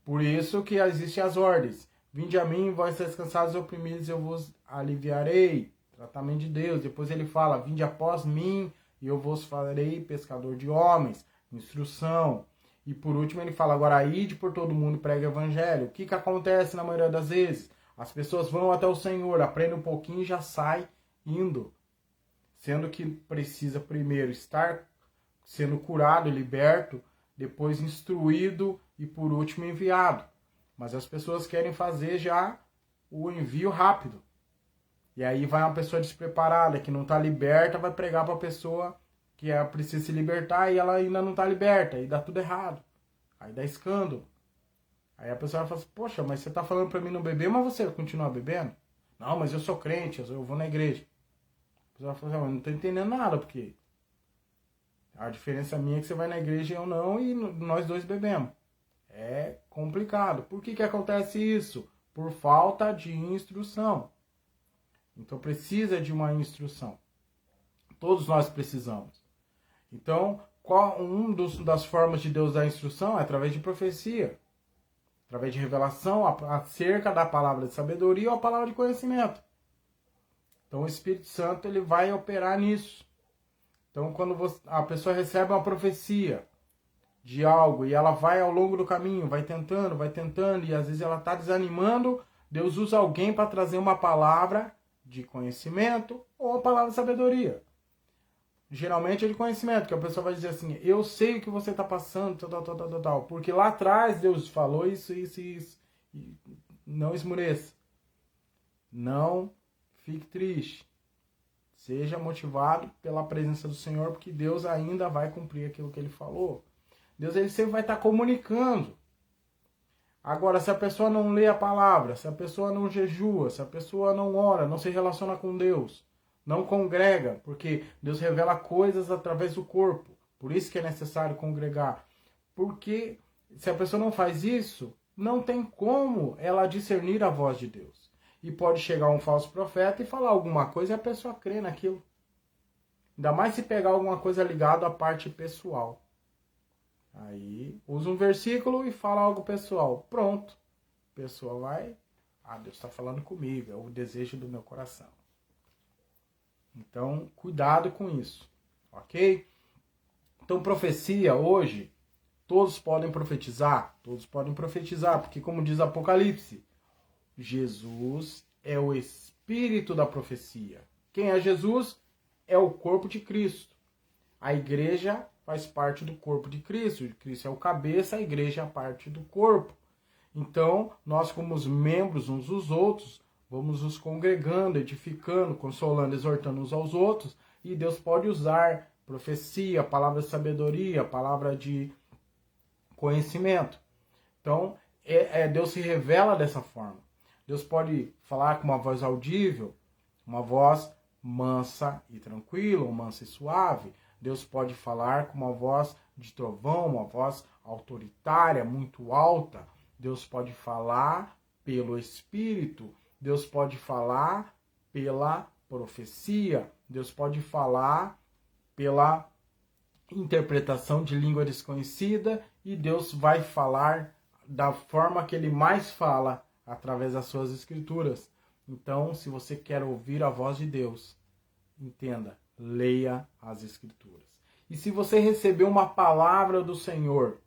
Por isso que existem as ordens. Vinde a mim, vós estáis cansados e oprimidos, eu vos aliviarei. Tratamento de Deus. Depois ele fala, vinde após mim e eu vos farei pescador de homens. Instrução. E por último ele fala, agora ide por todo mundo e prega o evangelho. O que acontece na maioria das vezes? As pessoas vão até o Senhor, aprendem um pouquinho e já sai indo. Sendo que precisa primeiro estar sendo curado, liberto, depois instruído e por último enviado. Mas as pessoas querem fazer já o envio rápido. E aí vai uma pessoa despreparada, que não está liberta, vai pregar para a pessoa que precisa se libertar e ela ainda não está liberta. E dá tudo errado. Aí dá escândalo. Aí a pessoa fala assim, poxa, mas você está falando para mim não beber, mas você continua bebendo? Não, mas eu sou crente, eu vou na igreja. A pessoa fala assim, eu não estou entendendo nada, porque a diferença minha é que você vai na igreja e eu não, e nós dois bebemos. É complicado. Por que acontece isso? Por falta de instrução. Então precisa de uma instrução. Todos nós precisamos. Então, das formas de Deus dar instrução é através de profecia. Através de revelação acerca da palavra de sabedoria ou a palavra de conhecimento. Então o Espírito Santo ele vai operar nisso. Então quando a pessoa recebe uma profecia, de algo e ela vai ao longo do caminho, vai tentando, e às vezes ela está desanimando, Deus usa alguém para trazer uma palavra de conhecimento ou uma palavra de sabedoria. Geralmente é de conhecimento, que a pessoa vai dizer assim, eu sei o que você está passando, tal, porque lá atrás Deus falou isso. E não esmoreça. Não fique triste. Seja motivado pela presença do Senhor, porque Deus ainda vai cumprir aquilo que Ele falou. Deus ele sempre vai estar comunicando. Agora, se a pessoa não lê a palavra, se a pessoa não jejua, se a pessoa não ora, não se relaciona com Deus, não congrega, porque Deus revela coisas através do corpo. Por isso que é necessário congregar. Porque se a pessoa não faz isso, não tem como ela discernir a voz de Deus. E pode chegar um falso profeta e falar alguma coisa e a pessoa crê naquilo. Ainda mais se pegar alguma coisa ligada à parte pessoal. Aí usa um versículo e fala algo pessoal. Pronto. A pessoa vai... Deus está falando comigo. É o desejo do meu coração. Então, cuidado com isso. Ok? Então, profecia hoje... Todos podem profetizar? Todos podem profetizar. Porque como diz Apocalipse... Jesus é o espírito da profecia. Quem é Jesus? É o corpo de Cristo. A igreja faz parte do corpo de Cristo. Cristo é o cabeça, a igreja é a parte do corpo. Então, nós como os membros uns dos outros, vamos nos congregando, edificando, consolando, exortando uns aos outros, e Deus pode usar profecia, palavra de sabedoria, palavra de conhecimento. Então, Deus se revela dessa forma. Deus pode falar com uma voz audível, uma voz mansa e tranquila, ou mansa e suave. Deus pode falar com uma voz de trovão, uma voz autoritária, muito alta. Deus pode falar pelo Espírito. Deus pode falar pela profecia. Deus pode falar pela interpretação de língua desconhecida. E Deus vai falar da forma que Ele mais fala, através das suas escrituras. Então, se você quer ouvir a voz de Deus, entenda, leia as escrituras. E se você recebeu uma palavra do Senhor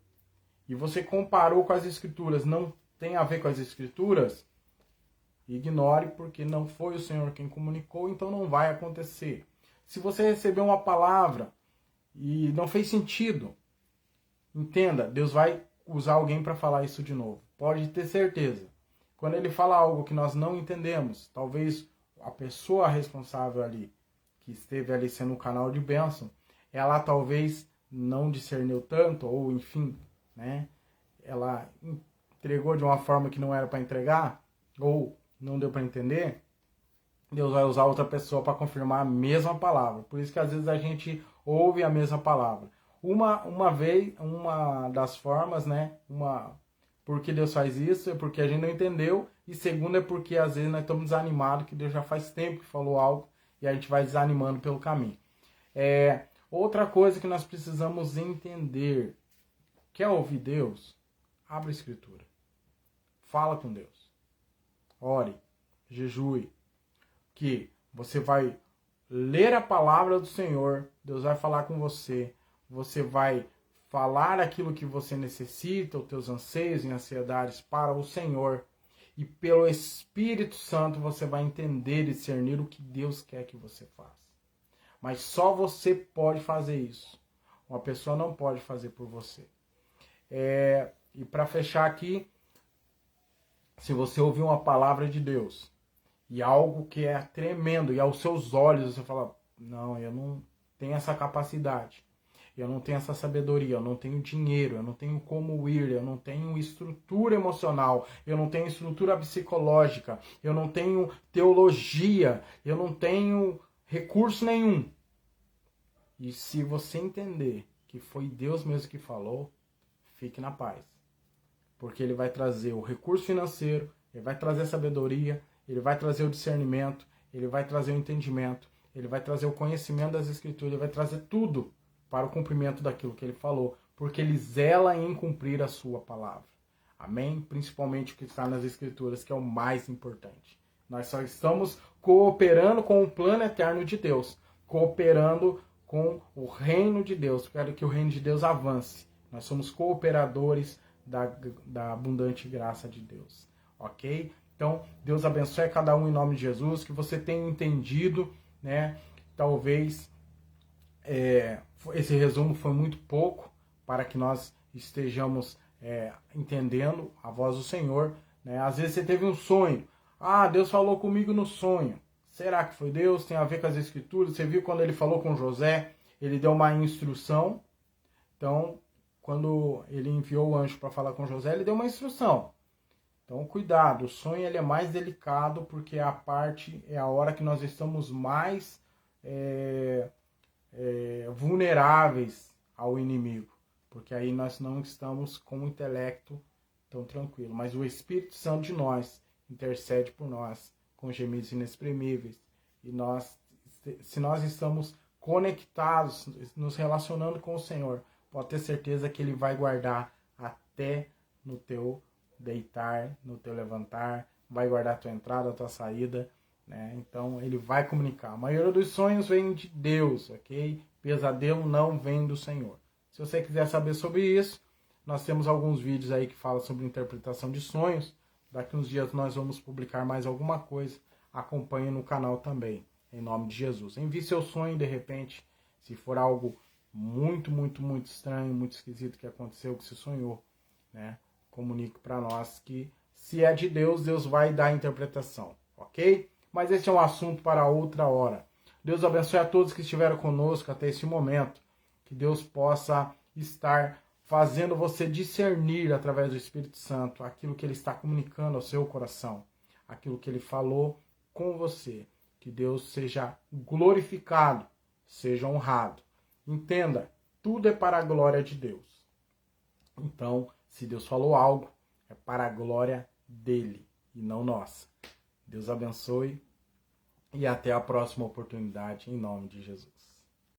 e você comparou com as escrituras, não tem a ver com as escrituras, ignore, porque não foi o Senhor quem comunicou, então não vai acontecer. Se você recebeu uma palavra e não fez sentido, entenda, Deus vai usar alguém para falar isso de novo. Pode ter certeza. Quando Ele fala algo que nós não entendemos, talvez a pessoa responsável ali, que esteve ali sendo um canal de bênção, ela talvez não discerniu tanto, ou enfim, né? Ela entregou de uma forma que não era para entregar, ou não deu para entender, Deus vai usar outra pessoa para confirmar a mesma palavra. Por isso que às vezes a gente ouve a mesma palavra. Uma das formas, né? Porque Deus faz isso é porque a gente não entendeu. E segundo é porque às vezes nós estamos desanimados, que Deus já faz tempo que falou algo e a gente vai desanimando pelo caminho. Outra coisa que nós precisamos entender. Quer ouvir Deus? Abra a Escritura. Fala com Deus. Ore. Jejue. Que você vai ler a palavra do Senhor. Deus vai falar com você. Você vai falar aquilo que você necessita, os teus anseios e ansiedades para o Senhor. E pelo Espírito Santo você vai entender e discernir o que Deus quer que você faça. Mas só você pode fazer isso. Uma pessoa não pode fazer por você. E para fechar aqui, se você ouvir uma palavra de Deus e algo que é tremendo e aos seus olhos você fala, não, eu não tenho essa capacidade. Eu não tenho essa sabedoria, eu não tenho dinheiro, eu não tenho como ir, eu não tenho estrutura emocional, eu não tenho estrutura psicológica, eu não tenho teologia, eu não tenho recurso nenhum. E se você entender que foi Deus mesmo que falou, fique na paz. Porque Ele vai trazer o recurso financeiro, Ele vai trazer a sabedoria, Ele vai trazer o discernimento, Ele vai trazer o entendimento, Ele vai trazer o conhecimento das Escrituras, Ele vai trazer tudo para o cumprimento daquilo que Ele falou, porque Ele zela em cumprir a sua palavra. Amém? Principalmente o que está nas Escrituras, que é o mais importante. Nós só estamos cooperando com o plano eterno de Deus, cooperando com o reino de Deus. Quero que o reino de Deus avance. Nós somos cooperadores da abundante graça de Deus, ok? Então, Deus abençoe cada um em nome de Jesus, que você tenha entendido, né? Talvez esse resumo foi muito pouco para que nós estejamos entendendo a voz do Senhor, né? Às vezes você teve um sonho, Deus falou comigo no sonho. Será que foi Deus? Tem a ver com as Escrituras? Você viu quando ele falou com José, ele deu uma instrução. Então, quando ele enviou o anjo para falar com José, ele deu uma instrução. Então, cuidado, o sonho ele é mais delicado porque é a hora que nós estamos mais vulneráveis ao inimigo. Porque aí nós não estamos com o intelecto tão tranquilo. Mas o Espírito Santo de nós intercede por nós com gemidos inexprimíveis. E se nós estamos conectados, nos relacionando com o Senhor, pode ter certeza que Ele vai guardar até no teu deitar, no teu levantar, vai guardar a tua entrada, a tua saída, né? Então Ele vai comunicar. A maioria dos sonhos vem de Deus, ok? Pesadelo não vem do Senhor. Se você quiser saber sobre isso, nós temos alguns vídeos aí que falam sobre interpretação de sonhos. Daqui uns dias nós vamos publicar mais alguma coisa. Acompanhe no canal também, em nome de Jesus. Envie seu sonho, de repente, se for algo muito, muito, muito estranho, muito esquisito que aconteceu, que você sonhou, né? Comunique para nós que, se é de Deus, Deus vai dar a interpretação, ok? Mas esse é um assunto para outra hora. Deus abençoe a todos que estiveram conosco até esse momento. Que Deus possa estar fazendo você discernir através do Espírito Santo aquilo que Ele está comunicando ao seu coração, aquilo que Ele falou com você. Que Deus seja glorificado, seja honrado. Entenda, tudo é para a glória de Deus. Então, se Deus falou algo, é para a glória dele e não nossa. Deus abençoe e até a próxima oportunidade, em nome de Jesus.